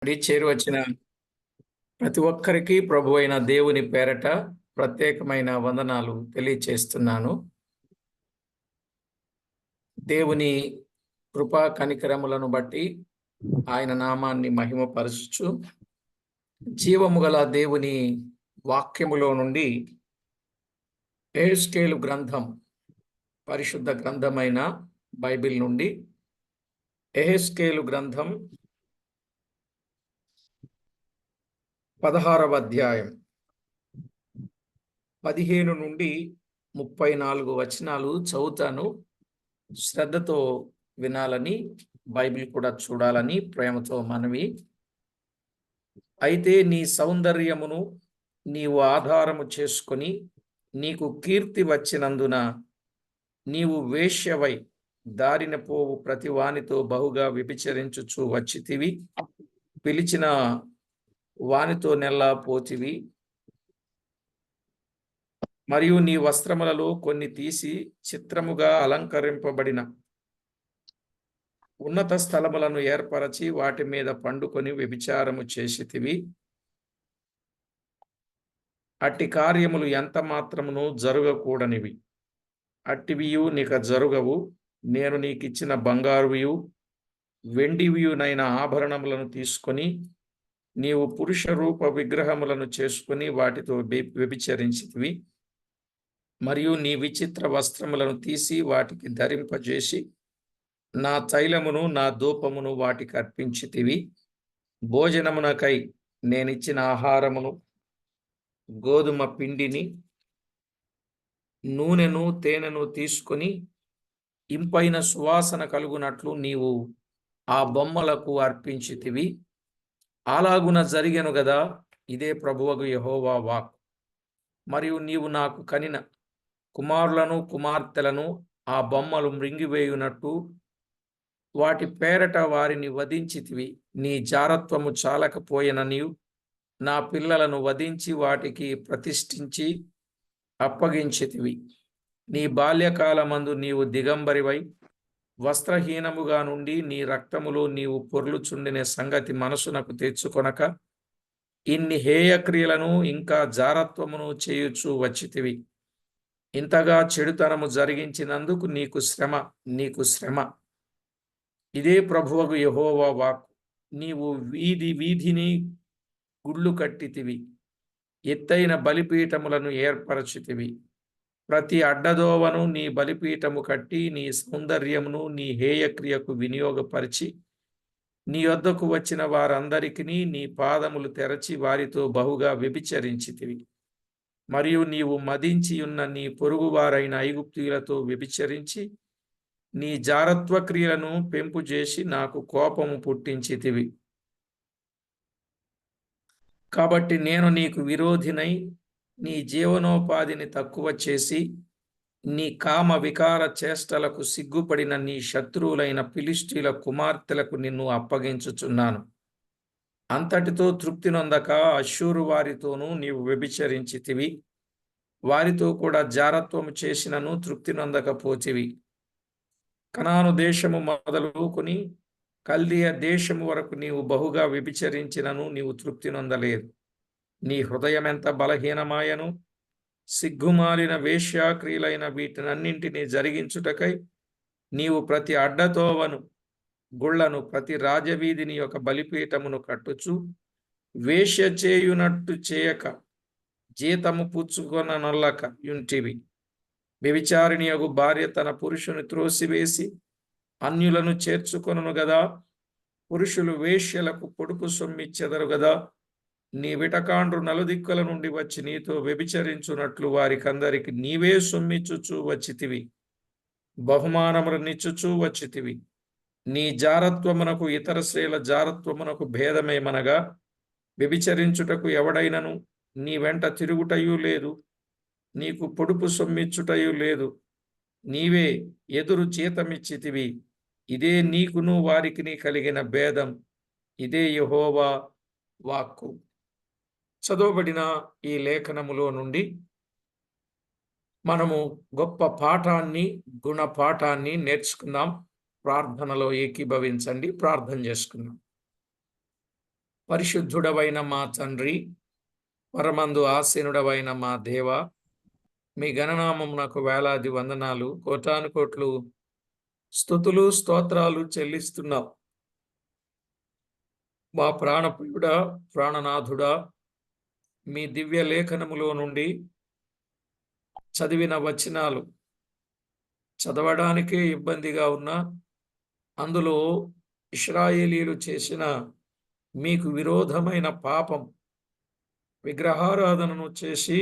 చేరువచ్చిన ప్రతి ఒక్కరికి ప్రభువైన దేవుని పేరట ప్రత్యేకమైన వందనాలు తెలియచేస్తున్నాను. దేవుని కృపా కనికరములను బట్టి ఆయన నామాన్ని మహిమపరచుచు జీవము గల దేవుని వాక్యములో నుండి యెహెజ్కేలు గ్రంథం, పరిశుద్ధ గ్రంథమైన బైబిల్ నుండి యెహెజ్కేలు గ్రంథం 16వ అధ్యాయం 15 నుండి 34 వచనాలు చదువుతాను. శ్రద్ధతో వినాలని, బైబిల్ కూడా చూడాలని ప్రేమతో మనవి. అయితే నీ సౌందర్యమును నీవు ఆధారము చేసుకొని నీకు కీర్తి వచ్చినందున నీవు వేశ్యవై దారిన పోవు ప్రతి వానితో బహుగా వ్యభిచరించుచు వచ్చితివి. పిలిచిన వానితో నెల్లా పోతివి. మరియు నీ వస్త్రములలో కొన్ని తీసి చిత్రముగా అలంకరింపబడిన ఉన్నత స్థలములను ఏర్పరచి వాటి మీద పండుకొని వ్యభిచారము చేసితివి. అట్టి కార్యములు ఎంత మాత్రమును జరగకూడనివి. అట్టివియు నీక జరుగవు. నేను నీకిచ్చిన బంగారువియు వెండివియునైన ఆభరణములను తీసుకొని నీవు పురుష రూప విగ్రహములను చేసుకుని వాటితో వ్యభిచరించితివి. మరియు నీ విచిత్ర వస్త్రములను తీసి వాటికి ధరింపజేసి నా తైలమును నా ధూపమును వాటికి అర్పించితివి. భోజనమునకై నేనిచ్చిన ఆహారమును, గోధుమ పిండిని, నూనెను, తేనెను తీసుకొని ఇంపైన సువాసన కలుగునట్లు నీవు ఆ బొమ్మలకు అర్పించితివి. అలాగున జరిగెను గదా. ఇదే ప్రభువగు యెహోవా వాక్కు. మరియు నీవు నాకు కనిన కుమారులను కుమార్తెలను ఆ బొమ్మలు మృంగివేయునట్టు వాటి పేరట వారిని వధించితివి. నీ జారత్వము చాలకపోయిననియు నా పిల్లలను వధించి వాటికి ప్రతిష్ఠించి అప్పగించితివి. నీ బాల్యకాలమందు నీవు దిగంబరివై వస్త్రహీనముగా నుండి నీ రక్తములో నీవు పొర్లుచుండిన సంగతి మనసునకు తెచ్చుకొనక ఇన్ని హేయక్రియలను ఇంకా జారత్వమును చేయుచు వచ్చితివి. ఇంతగా చెడుతనము జరిగించినందుకు నీకు శ్రమ, నీకు శ్రమ. ఇదే ప్రభువగు యెహోవా వాక్కు. నీవు వీధి వీధిని గుళ్ళు కట్టితివి, ఎత్తైన బలిపీఠములను ఏర్పరచితివి. ప్రతి అడ్డదోవను నీ బలిపీఠము కట్టి నీ సౌందర్యమును నీ హేయక్రియకు వినియోగపరిచి నీ వద్దకు వచ్చిన వారందరికీ నీ పాదములు తెరచి వారితో బహుగా వ్యభిచరించితివి. మరియు నీవు మదించి ఉన్న నీ పొరుగువారైన ఐగుప్తీయులతో వ్యభిచరించి నీ జారత్వ క్రియలను పెంపు చేసి నాకు కోపము పుట్టించితివి. కాబట్టి నేను నీకు విరోధినై నీ జీవనోపాధిని తక్కువ చేసి నీ కామ వికార చేష్టలకు సిగ్గుపడిన నీ శత్రువులైన ఫిలిష్తీయుల కుమార్తెలకు నిన్ను అప్పగించుచున్నాను. అంతటితో తృప్తి నొందక అష్షూరు వారితోనూ నీవు వ్యభిచరించితివి. వారితో కూడా జారత్వము చేసినను తృప్తి నొందకపోతివి. కనాను దేశము మొదలుకొని కల్దీయ దేశము వరకు నీవు బహుగా వ్యభిచరించినను నీవు తృప్తి నొందలేదు. నీ హృదయం ఎంత బలహీనమాయను. సిగ్గుమాలిన వేశ్యాక్రియలైన వీటినన్నింటినీ జరిగించుటకై నీవు ప్రతి అడ్డతోవను గుళ్లను, ప్రతి రాజవీధిని యొక్క బలిపీఠమును కట్టుచు వేశ్య చేయునట్టు చేయక జీతము పుచ్చుకొననొల్లక యుంటివి. వ్యభిచారిణియగు భార్య తన పురుషుని త్రోసివేసి అన్యులను చేర్చుకొనును గదా. పురుషులు వేశ్యలకు పొడుపు సొమ్మిచ్చెదరు గదా. నీ విటకాండ్రు నలుదిక్కుల నుండి వచ్చి నీతో వ్యభిచరించున్నట్లు వారికందరికి నీవే సొమ్మిచ్చుచూ వచ్చితివి, బహుమానములనిచ్చుచూ వచ్చితివి. నీ జారత్వమునకు ఇతర స్త్రీల జారత్వమునకు భేదమేమనగా వ్యభిచరించుటకు ఎవడైనను నీ వెంట తిరుగుటయూ లేదు, నీకు పొడుపు సొమ్మిచ్చుటయూ లేదు. నీవే ఎదురు జీతమిచ్చితివి. ఇదే నీకును వారికి కలిగిన భేదం. ఇదే యెహోవా వాక్కు. చదవబడిన ఈ లేఖనములో నుండి మనము గొప్ప పాఠాన్ని, గుణపాఠాన్ని నేర్చుకుందాం. ప్రార్థనలో ఏకీభవించండి. ప్రార్థన చేసుకుందాం. పరిశుద్ధుడవైన మా తండ్రి, పరమందు ఆసీనుడవైన మా దేవ, మీ గణనామమునకు వేలాది వందనాలు, కోటాను కోట్లు స్తుతులు స్తోత్రాలు చెల్లిస్తున్నాం. మా ప్రాణప్రియుడా, ప్రాణనాథుడా, మీ దివ్య లేఖనములో నుండి చదివిన వచనాలు చదవడానికే ఇబ్బందిగా ఉన్నా, అందులో ఇశ్రాయేలీయులు చేసిన మీకు విరోధమైన పాపం, విగ్రహారాధనను చేసి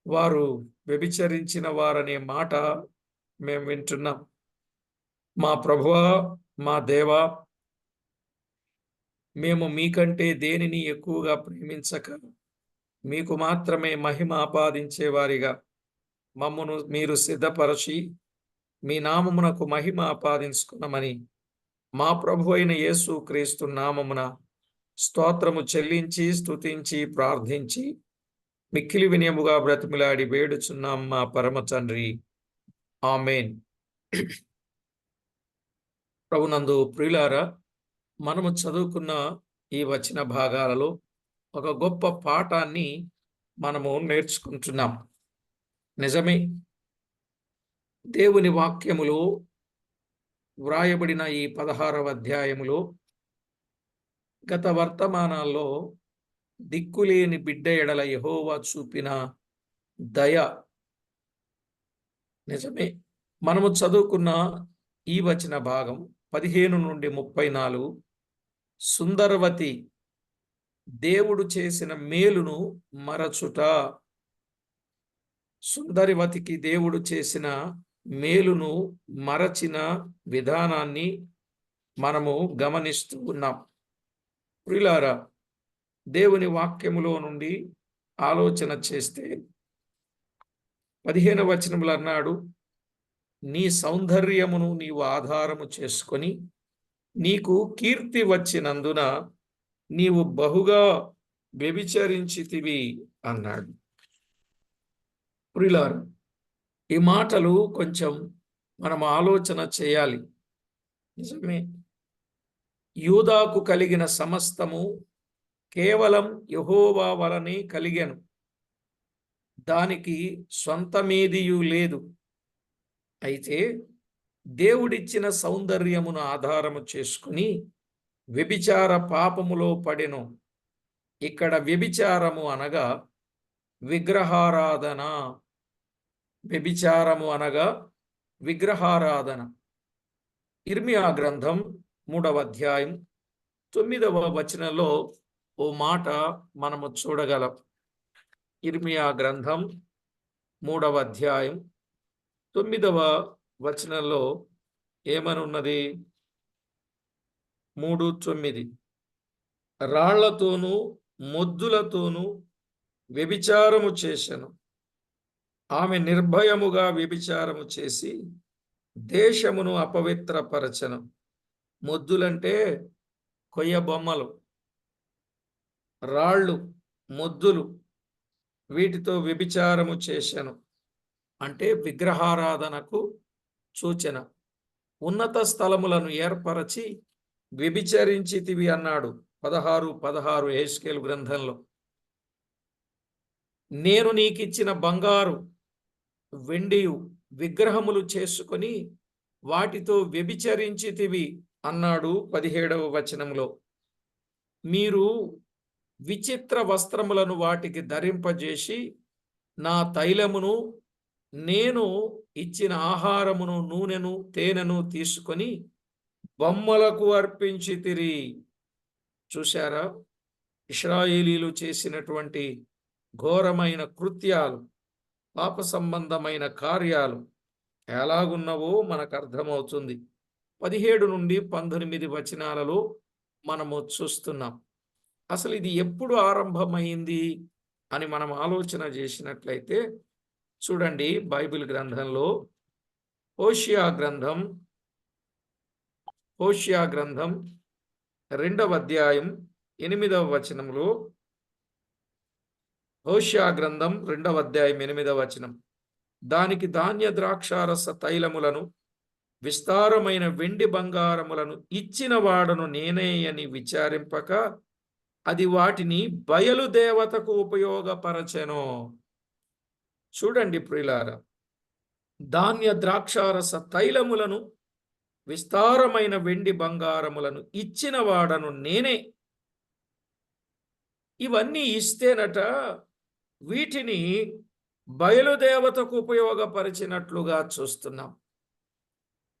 వారు వ్యభిచరించిన వారనే మాట మేము వింటున్నాం. మా ప్రభువా, మా దేవా, మేము మీకంటే దేనిని ఎక్కువగా ప్రేమించక మీకు మాత్రమే మహిమ ఆపాదించేవారిగా మమ్మను మీరు సిద్ధపరచి మీ నామమునకు మహిమ ఆపాదించుకున్నామని మా ప్రభు అయిన యేసు క్రీస్తు నామమున స్తోత్రము చెల్లించి స్తుతించి ప్రార్థించి మిక్కిలి వినయముగా బ్రతిమిలాడి వేడుచున్నాం మా పరమ తండ్రి, ఆమేన్. ప్రభునందు ప్రియులారా, మనము చదువుకున్న ఈ వచన భాగాలలో ఒక గొప్ప పాఠాన్ని మనము నేర్చుకుంటున్నాం. నిజమే, దేవుని వాక్యములో వ్రాయబడిన ఈ 16వ అధ్యాయములో గత వర్తమానాల్లో దిక్కులేని బిడ్డ ఎడల యెహోవా చూపిన దయ. నిజమే, మనము చదువుకున్న ఈ వచన భాగం 15 నుండి 34 సుందరవతి దేవుడు చేసిన మేలును మరచుట. సుందరివతికి దేవుడు చేసిన మేలును మరచిన విధానాన్ని మనము గమనిస్తూ ఉన్నాం. ప్రియులారా, దేవుని వాక్యములో నుండి ఆలోచన చేస్తే 15వ వచనములు అన్నాడు, నీ సౌందర్యమును నీవు ఆధారము చేసుకొని నీకు కీర్తి వచ్చినందున నీవు బహుగా వ్యభిచరించితివి అన్నాడు. ప్రియులారా, ఈ మాటలు కొంచెం మనం ఆలోచన చేయాలి. నిజమే, యూదాకు కలిగిన సమస్తము కేవలం యెహోవా వలనే కలిగెను, దానికి స్వంతమేదియు లేదు. అయితే దేవుడిచ్చిన సౌందర్యమును ఆధారము చేసుకుని వ్యభిచార పాపములో పడెను. ఇక్కడ వ్యభిచారము అనగా విగ్రహారాధన. వ్యభిచారము అనగా విగ్రహారాధన. ఇర్మియా గ్రంథం 3వ అధ్యాయం 9వ వచనంలో ఓ మాట మనము చూడగలం. ఇర్మియా గ్రంథం 3వ అధ్యాయం 9వ వచనంలో ఏమనున్నది? 3:9 రాళ్లతోనూ మొద్దులతోనూ వ్యభిచారము చేసెను. ఆమె నిర్భయముగా వ్యభిచారము చేసి దేశమును అపవిత్రపరచెను. మొద్దులంటే కొయ్య బొమ్మలు, రాళ్ళు, మొద్దులు, వీటితో వ్యభిచారము చేసెను అంటే విగ్రహారాధనకు సూచన. ఉన్నత స్థలములను ఏర్పరచి వ్యభిచరించితివి అన్నాడు 16:16 యెహెజ్కేలు గ్రంథంలో. నేను నీకిచ్చిన బంగారు వెండియు విగ్రహములు చేసుకొని వాటితో వ్యభిచరించితివి అన్నాడు 17వ వచనంలో. మీరు విచిత్ర వస్త్రములను వాటికి ధరింపజేసి నా తైలమును నేను ఇచ్చిన ఆహారమును నూనెను తేనెను తీసుకొని బొమ్మలకు అర్పించితిరి. చూశారా, ఇశ్రాయేలీలు చేసినటువంటి ఘోరమైన కృత్యాలు, పాప సంబంధమైన కార్యాలు ఎలాగున్నవో మనకు అర్థమవుతుంది. 17 నుండి 19 వచనాలలో మనము చూస్తున్నాం. అసలు ఇది ఎప్పుడు ఆరంభమైంది అని మనం ఆలోచన చేసినట్లయితే చూడండి, బైబిల్ గ్రంథంలో హోషియా గ్రంథం 2వ అధ్యాయం 8వ వచనంలో, హోషియా గ్రంథం 2వ అధ్యాయం 8వ వచనం, దానికి ధాన్య ద్రాక్షారస తైలములను విస్తారమైన వెండి బంగారములను ఇచ్చిన వాడను నేనే అని విచారింపక అది వాటిని బయలుదేవతకు ఉపయోగపరచెను. చూడండి ప్రియులారా, ధాన్య ద్రాక్షారస తైలములను విస్తారమైన వెండి బంగారములను ఇచ్చిన వాడను నేనే. ఇవన్నీ ఇస్తేనట వీటిని బయలుదేవతకు ఉపయోగపరిచినట్లుగా చూస్తున్నాం.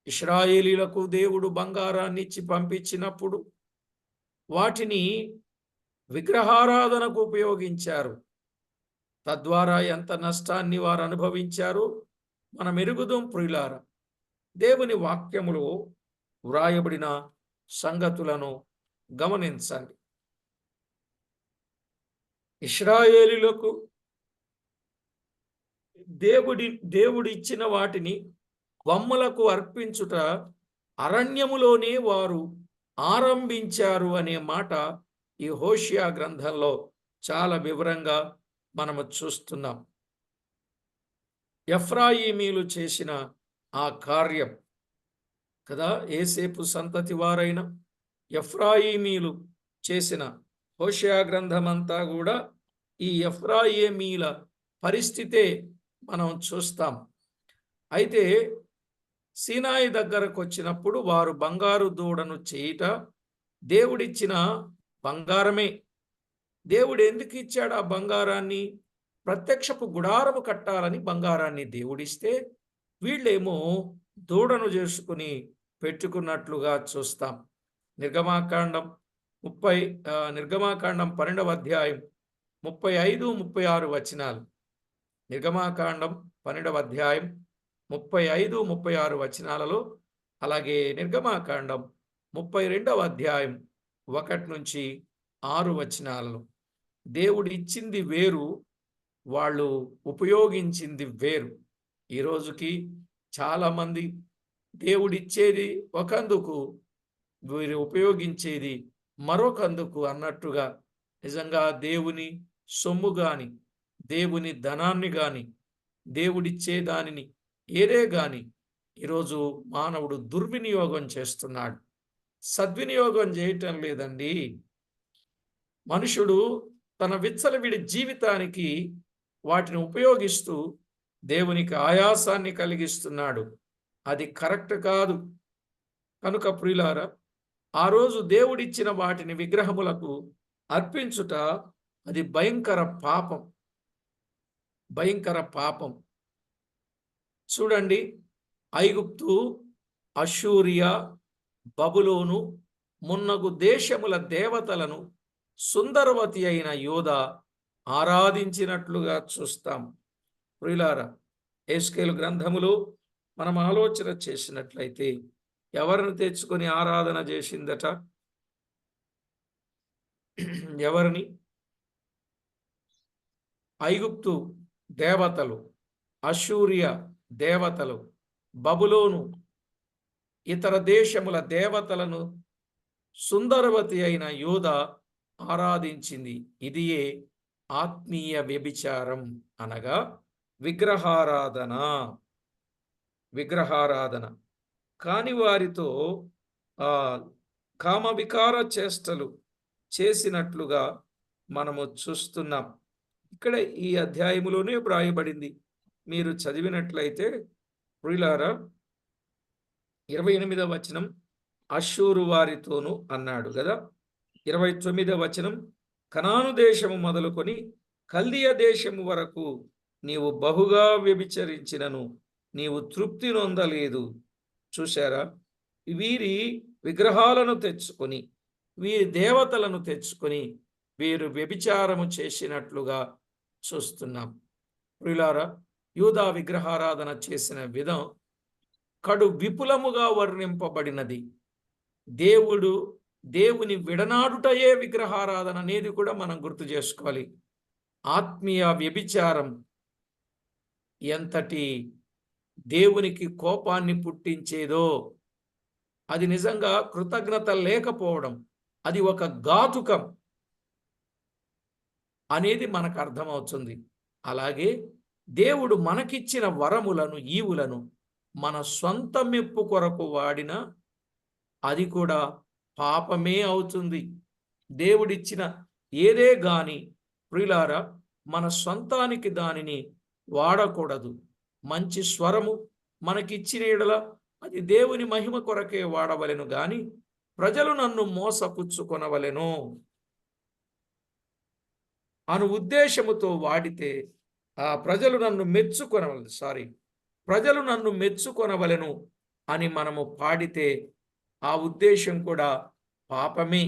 ఇశ్రాయేలీలకు దేవుడు బంగారాన్ని ఇచ్చి పంపించినప్పుడు వాటిని విగ్రహారాధనకు ఉపయోగించారు. తద్వారా ఎంత నష్టాన్ని వారు అనుభవించారు మనం ఎరుగుదాం ప్రియులారా. దేవుని వాక్యములో వ్రాయబడిన సంగతులను గమనించండి. ఇశ్రాయేలీయులకు దేవుడిచ్చిన వాటిని బొమ్మలకు అర్పించుట అరణ్యములోనే వారు ఆరంభించారు అనే మాట ఈ హోషియా గ్రంథంలో చాలా వివరంగా మనము చూస్తున్నాం. ఎఫ్రాయిమీలు చేసిన ఆ కార్యం కదా, ఏసేపు సంతతి వారైన ఎఫ్రాయిమీలు చేసిన హోషియా గ్రంథమంతా కూడా ఈ ఎఫ్రాయిమీల పరిస్థితే మనం చూస్తాం. అయితే సీనాయి దగ్గరకు వచ్చినప్పుడు వారు బంగారు దూడను చేయుట దేవుడిచ్చిన బంగారమే. దేవుడు ఎందుకు ఇచ్చాడు ఆ బంగారాన్ని? ప్రత్యక్షపు గుడారము కట్టాలని బంగారాన్ని దేవుడిస్తే వీళ్ళేమో దూడను చేసుకుని పెట్టుకున్నట్లుగా చూస్తాం. నిర్గమాకాండం 12వ అధ్యాయం 35, 36 వచనాలు. నిర్గమాకాండం 12వ అధ్యాయం 35, 36 వచనాలలో, అలాగే నిర్గమాకాండం 32వ అధ్యాయం 1 నుంచి 6 వచనాలలో దేవుడు ఇచ్చింది వేరు, వాళ్ళు ఉపయోగించింది వేరు. ఈ రోజుకి చాలామంది దేవుడిచ్చేది ఒకందుకు, వీరు ఉపయోగించేది మరొకందుకు అన్నట్టుగా నిజంగా దేవుని సొమ్ము గాని, దేవుని ధనాన్ని గాని, దేవుడిచ్చే దానిని ఏదే గాని ఈరోజు మానవుడు దుర్వినియోగం చేస్తున్నాడు. సద్వినియోగం చేయటం లేదండి. మనుషుడు తన విచ్చలవిడి జీవితానికి వాటిని ఉపయోగిస్తూ దేవునికి ఆయాసాన్ని కలిగిస్తున్నాడు. అది కరెక్ట్ కాదు. కనుక ప్రియులారా, ఆ రోజు దేవుడిచ్చిన వాటిని విగ్రహములకు అర్పించుట అది భయంకర పాపం, భయంకర పాపం. చూడండి, ఐగుప్తు, అష్షూరియా, బబులోను మున్నగు దేశముల దేవతలను సుందరవతి అయిన యోధా ఆరాధించినట్లుగా చూస్తాం. ప్రియులారా, ఎహెజ్కేలు గ్రంథములో మనం ఆలోచన చేసినట్లయితే ఎవరిని తెచ్చుకొని ఆరాధన చేసిందట? ఎవరిని? ఐగుప్తు దేవతలు, అష్షూరియా దేవతలు, బబులోను ఇతర దేశముల దేవతలను సుందరవతి అయిన యోధా ఆరాధించింది. ఇదియే ఆత్మీయ వ్యభిచారం, అనగా విగ్రహారాధన. విగ్రహారాధన కాని వారితో కామవికార చేష్టలు చేసినట్లుగా మనము చూస్తున్నాం. ఇక్కడ ఈ అధ్యాయములోనే వ్రాయబడింది. మీరు చదివినట్లయితే ప్రియులారా, 28వ వచనం అష్షూరు వారితోను అన్నాడు కదా. 29వ వచనం కనాను దేశము మొదలుకొని కల్దీయ దేశము వరకు నీవు బహుగా వ్యభిచరించినను నీవు తృప్తి నొందలేదు. చూశారా, వీరి విగ్రహాలను తెచ్చుకొని, వీరి దేవతలను తెచ్చుకొని వీరు వ్యభిచారము చేసినట్లుగా చూస్తున్నాం. ప్రియులారా, యూదా విగ్రహారాధన చేసిన విధం కడు విపులముగా వర్ణింపబడినది. దేవుని విడనాడుటయే విగ్రహారాధన అనేది కూడా మనం గుర్తు చేసుకోవాలి. ఆత్మీయ వ్యభిచారం ఎంతటి దేవునికి కోపాన్ని పుట్టించేదో, అది నిజంగా కృతజ్ఞత లేకపోవడం, అది ఒక ఘాతుకం అనేది మనకు అర్థమవుతుంది. అలాగే దేవుడు మనకిచ్చిన వరములను, ఈవులను మన సొంత మెప్పు కొరకు వాడిన అది కూడా పాపమే అవుతుంది. దేవుడిచ్చిన ఏదే గాని ప్రియులారా మన సొంతానికి దానిని వాడకూడదు. మంచి స్వరము మనకిచ్చిన యెడల అది దేవుని మహిమ కొరకే వాడవలెను గాని ప్రజలు నన్ను మోసపుచ్చుకొనవలెను అను ఉద్దేశముతో వాడితే ప్రజలు నన్ను మెచ్చుకొనవలెను అని మనము పాడితే ఆ ఉద్దేశం కూడా పాపమే.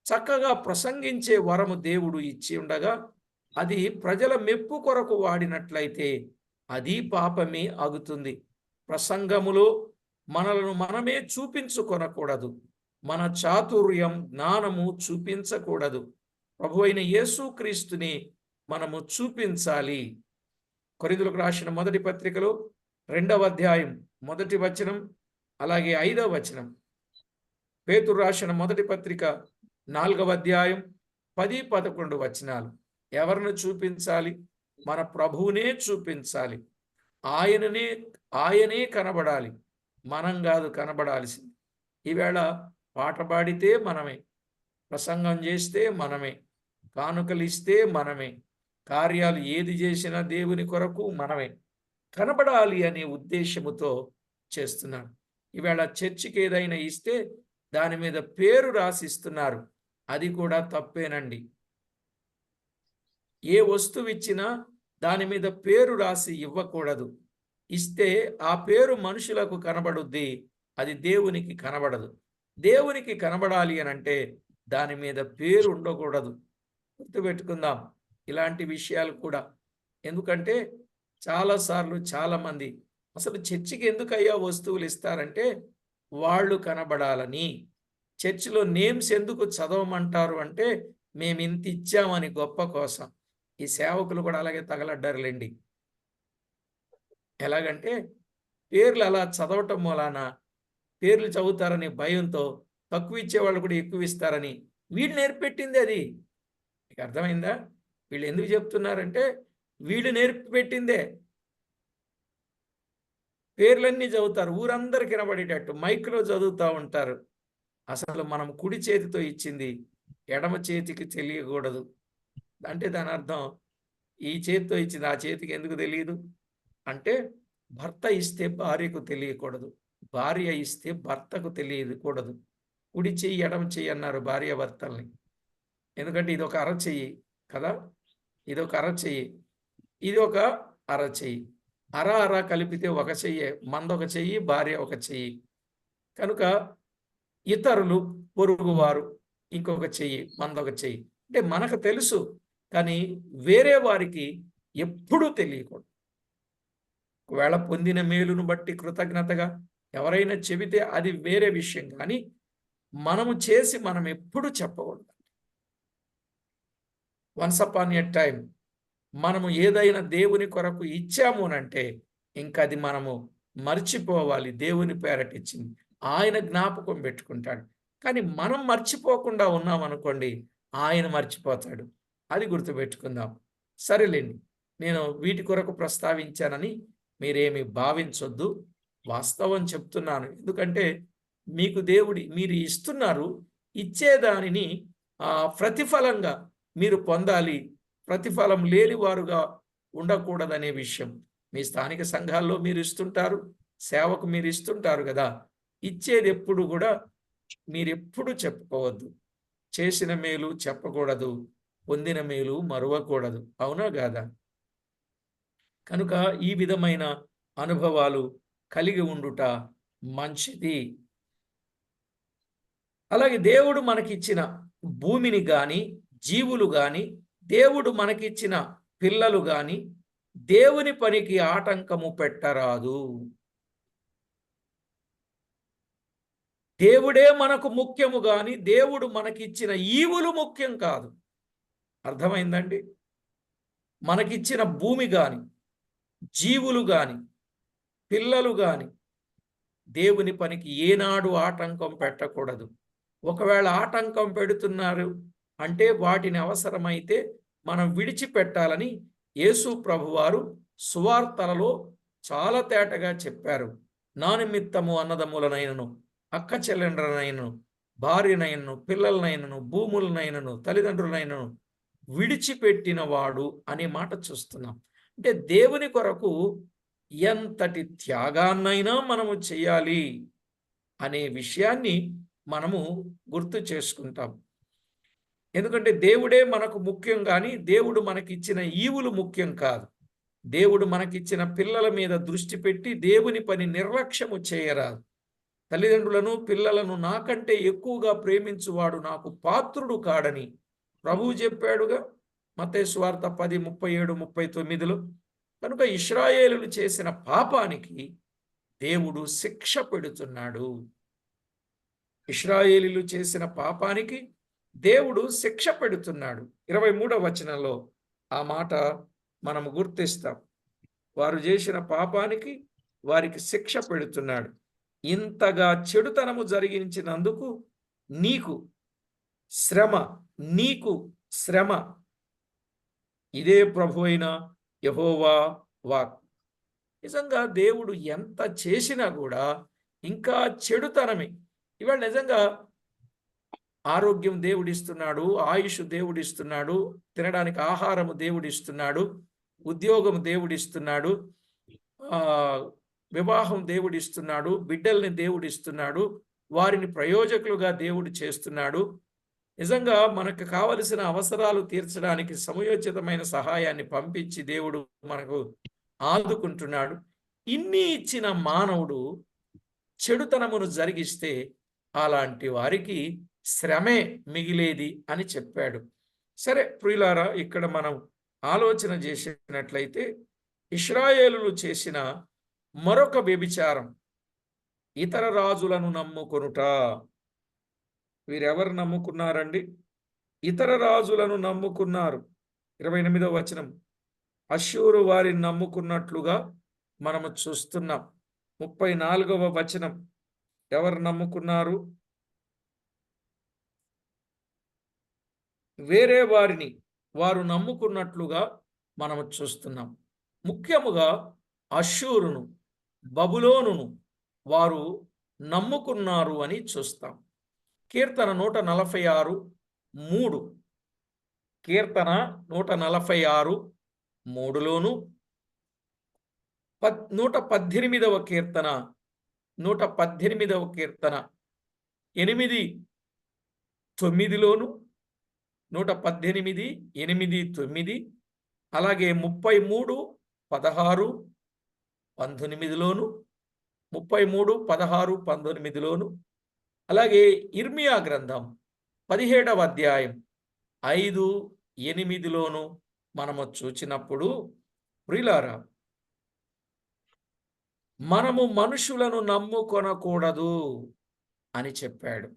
చక్కగా ప్రసంగించే వరము దేవుడు ఇచ్చి ఉండగా అది ప్రజల మెప్పు కొరకు వాడినట్లయితే అది పాపమే ఆగుతుంది. ప్రసంగములో మనలను మనమే చూపించుకొనకూడదు. మన చాతుర్యం జ్ఞానము చూపించకూడదు. ప్రభువైన యేసుక్రీస్తుని మనము చూపించాలి. కొరింథీయులకు రాసిన మొదటి పత్రికలో 2వ అధ్యాయం 1వ వచనం అలాగే 5వ వచనం, పేతురు రాసిన మొదటి పత్రిక 4వ అధ్యాయం 10, 11 వచనాలు. ఎవరిని చూపించాలి? మన ప్రభువునే చూపించాలి. ఆయనే కనబడాలి, మనం కాదు కనబడాల్సింది. ఈవేళ పాట పాడితే మనమే, ప్రసంగం చేస్తే మనమే, కానుకలు ఇస్తే మనమే, కార్యాలు ఏది చేసినా దేవుని కొరకు మనమే కనబడాలి అనే ఉద్దేశముతో చేస్తున్నాడు. ఈవేళ చర్చికి ఏదైనా ఇస్తే దాని మీద పేరు రాసిస్తున్నారు. అది కూడా తప్పేనండి. ఏ వస్తువు ఇచ్చినా దాని మీద పేరు రాసి ఇవ్వకూడదు. ఇస్తే ఆ పేరు మనుషులకు కనబడుద్ది, అది దేవునికి కనబడదు. దేవునికి కనబడాలి అని అంటే దాని మీద పేరు ఉండకూడదు. గుర్తుపెట్టుకుందాం ఇలాంటి విషయాలు కూడా. ఎందుకంటే చాలాసార్లు చాలామంది అసలు చర్చికి ఎందుకయ్యా వస్తువులు ఇస్తారంటే వాళ్ళు కనబడాలని. చర్చిలో నేమ్స్ ఎందుకు చదవమంటారు అంటే మేము ఇంత ఇచ్చామని గొప్ప కోసం. ఈ సేవకులు కూడా అలాగే తగలడ్డారులేండి. ఎలాగంటే పేర్లు అలా చదవటం మూలాన పేర్లు చదువుతారనే భయంతో తక్కువ ఇచ్చేవాళ్ళు కూడా ఎక్కువ ఇస్తారని వీళ్ళు నేర్పెట్టింది అది. మీకు అర్థమైందా? వీళ్ళు ఎందుకు చెప్తున్నారంటే వీళ్ళు నేర్పిపెట్టిందే. పేర్లన్నీ చదువుతారు, ఊరందరికి వినబడేటట్టు మైక్లో చదువుతూ ఉంటారు. అసలు మనం కుడి చేతితో ఇచ్చింది ఎడమ చేతికి తెలియకూడదు అంటే దాని అర్థం ఈ చేతితో ఇచ్చింది ఆ చేతికి ఎందుకు తెలియదు అంటే భర్త ఇస్తే భార్యకు తెలియకూడదు, భార్య ఇస్తే భర్తకు తెలియకూడదు. కుడి చెయ్యి ఎడమ చెయ్యి అన్నారు భార్య భర్తల్ని. ఎందుకంటే ఇది ఒక అరచెయ్యి కదా, ఇది ఒక అరచెయ్యి, ఇది ఒక అరచెయ్యి. అర కలిపితే ఒక చెయ్యి, మందొక చెయ్యి, భార్య ఒక చెయ్యి. కనుక ఇతరులు పొరుగువారు ఇంకొక చెయ్యి, మందొక చెయ్యి. అంటే మనకు తెలుసు, కానీ వేరే వారికి ఎప్పుడూ తెలియకూడదు. ఒకవేళ పొందిన మేలును బట్టి కృతజ్ఞతగా ఎవరైనా చెబితే అది వేరే విషయం, కానీ మనము చేసి మనం ఎప్పుడు చెప్పకూడదు. వన్స్ అపాన్ ఎ టైం మనము ఏదైనా దేవుని కొరకు ఇచ్చాము అంటే ఇంకా అది మనము మర్చిపోవాలి. దేవుని పేరట ఇచ్చింది ఆయన జ్ఞాపకం పెట్టుకుంటాడు. కానీ మనం మర్చిపోకుండా ఉన్నామనుకోండి ఆయన మర్చిపోతాడు. అది గుర్తుపెట్టుకుందాం. సరేలేండి, నేను వీటి కొరకు ప్రస్తావించానని మీరేమి భావించొద్దు. వాస్తవం చెప్తున్నాను. ఎందుకంటే మీకు మీరు ఇస్తున్నారు, ఇచ్చేదానిని ప్రతిఫలంగా మీరు పొందాలి. ప్రతిఫలం లేని వారుగా ఉండకూడదనే విషయం. మీ స్థానిక సంఘాల్లో మీరు ఇస్తుంటారు, సేవకు మీరు ఇస్తుంటారు కదా. ఇచ్చేది ఎప్పుడు కూడా మీరెప్పుడు చెప్పుకోవద్దు. చేసిన మేలు చెప్పకూడదు, పొందిన మేలు మరువకూడదు. అవునా కాదా? కనుక ఈ విధమైన అనుభవాలు కలిగి ఉండుట మంచిది. అలాగే దేవుడు మనకిచ్చిన భూమిని గాని, జీవులు గాని, దేవుడు మనకిచ్చిన పిల్లలు గాని దేవుని పనికి ఆటంకము పెట్టరాదు. దేవుడే మనకు ముఖ్యము గాని దేవుడు మనకిచ్చిన ఈవులు ముఖ్యం కాదు. అర్థమైందండి? మనకిచ్చిన భూమి గాని, జీవులు గాని, పిల్లలు గాని దేవుని పనికి ఏనాడు ఆటంకం పెట్టకూడదు. ఒకవేళ ఆటంకం పెడుతున్నారు అంటే వాటిని అవసరమైతే మనం విడిచిపెట్టాలని యేసు ప్రభువారు సువార్తలలో చాలా తేటగా చెప్పారు. నా నిమిత్తము అన్నదమ్ములనైనను, అక్క చెల్లెండ్రనైనను, భార్యనైనను, పిల్లలనైనను, భూములనైనను, తల్లిదండ్రులనైనను విడిచిపెట్టిన వాడు అనే మాట చూస్తున్నాం. అంటే దేవుని కొరకు ఎంతటి త్యాగాన్నైనా మనము చేయాలి అనే విషయాన్ని మనము గుర్తు చేసుకుంటాం. ఎందుకంటే దేవుడే మనకు ముఖ్యం, కానీ దేవుడు మనకిచ్చిన ఈవులు ముఖ్యం కాదు. దేవుడు మనకిచ్చిన పిల్లల మీద దృష్టి పెట్టి దేవుని పని నిర్లక్ష్యము చేయరాదు. తల్లిదండ్రులను, పిల్లలను నాకంటే ఎక్కువగా ప్రేమించువాడు నాకు పాత్రుడు కాడని ప్రభువు చెప్పాడుగా మత్తయి సువార్త 10:37-39లో. కనుక ఇశ్రాయేలులు చేసిన పాపానికి దేవుడు శిక్ష పెడుతున్నాడు. ఇశ్రాయేలీలు చేసిన పాపానికి దేవుడు శిక్ష పెడుతున్నాడు. 23వ వచనంలో ఆ మాట మనము గుర్తిస్తాం. వారు చేసిన పాపానికి వారికి శిక్ష పెడుతున్నాడు. ఇంతగా చెడుతనము జరిగించినందుకు నీకు శ్రమ, నీకు శ్రమ. ఇదే ప్రభు అయిన యెహోవా వాక్. నిజంగా దేవుడు ఎంత చేసినా కూడా ఇంకా చెడుతనమే. ఇవాళ నిజంగా ఆరోగ్యం దేవుడిస్తున్నాడు, ఆయుష్ దేవుడిస్తున్నాడు, తినడానికి ఆహారము దేవుడిస్తున్నాడు, ఉద్యోగం దేవుడిస్తున్నాడు, వివాహం దేవుడిస్తున్నాడు, బిడ్డల్ని దేవుడిస్తున్నాడు, వారిని ప్రయోజకులుగా దేవుడు చేస్తున్నాడు. నిజంగా మనకు కావలసిన అవసరాలు తీర్చడానికి సమయోచితమైన సహాయాన్ని పంపించి దేవుడు మనకు ఆదుకుంటున్నాడు. ఇన్ని ఇచ్చిన మానవుడు చెడుతనమును జరిగిస్తే అలాంటి వారికి శ్రమే మిగిలేది అని చెప్పాడు. సరే ప్రియులారా, ఇక్కడ మనం ఆలోచన చేసినట్లయితే ఇశ్రాయేలులు చేసిన మరొక వ్యభిచారం ఇతర రాజులను నమ్ముకొనుట. వీరెవరు నమ్ముకున్నారండి? ఇతర రాజులను నమ్ముకున్నారు. 28వ వచనం, అష్షూరు వారిని నమ్ముకున్నట్లుగా మనము చూస్తున్నాం. 34వ వచనం, ఎవరు నమ్ముకున్నారు? వేరే వారిని వారు నమ్ముకున్నట్లుగా మనము చూస్తున్నాం. ముఖ్యముగా అష్షూరును, బబులోనును వారు నమ్ముకున్నారు అని చూస్తాం. కీర్తన 146:3, కీర్తన 146:3లోను, 118వ కీర్తన 118వ కీర్తన 8:9లోను, 118:8-9, అలాగే 33:16-19లోను, 33:16-19లోను, అలాగే ఇర్మియా గ్రంథం 17వ అధ్యాయం 5-8లోను మనము చూచినప్పుడు ప్రియులారా, మనము మనుషులను నమ్ముకొనకూడదు అని చెప్పాడు.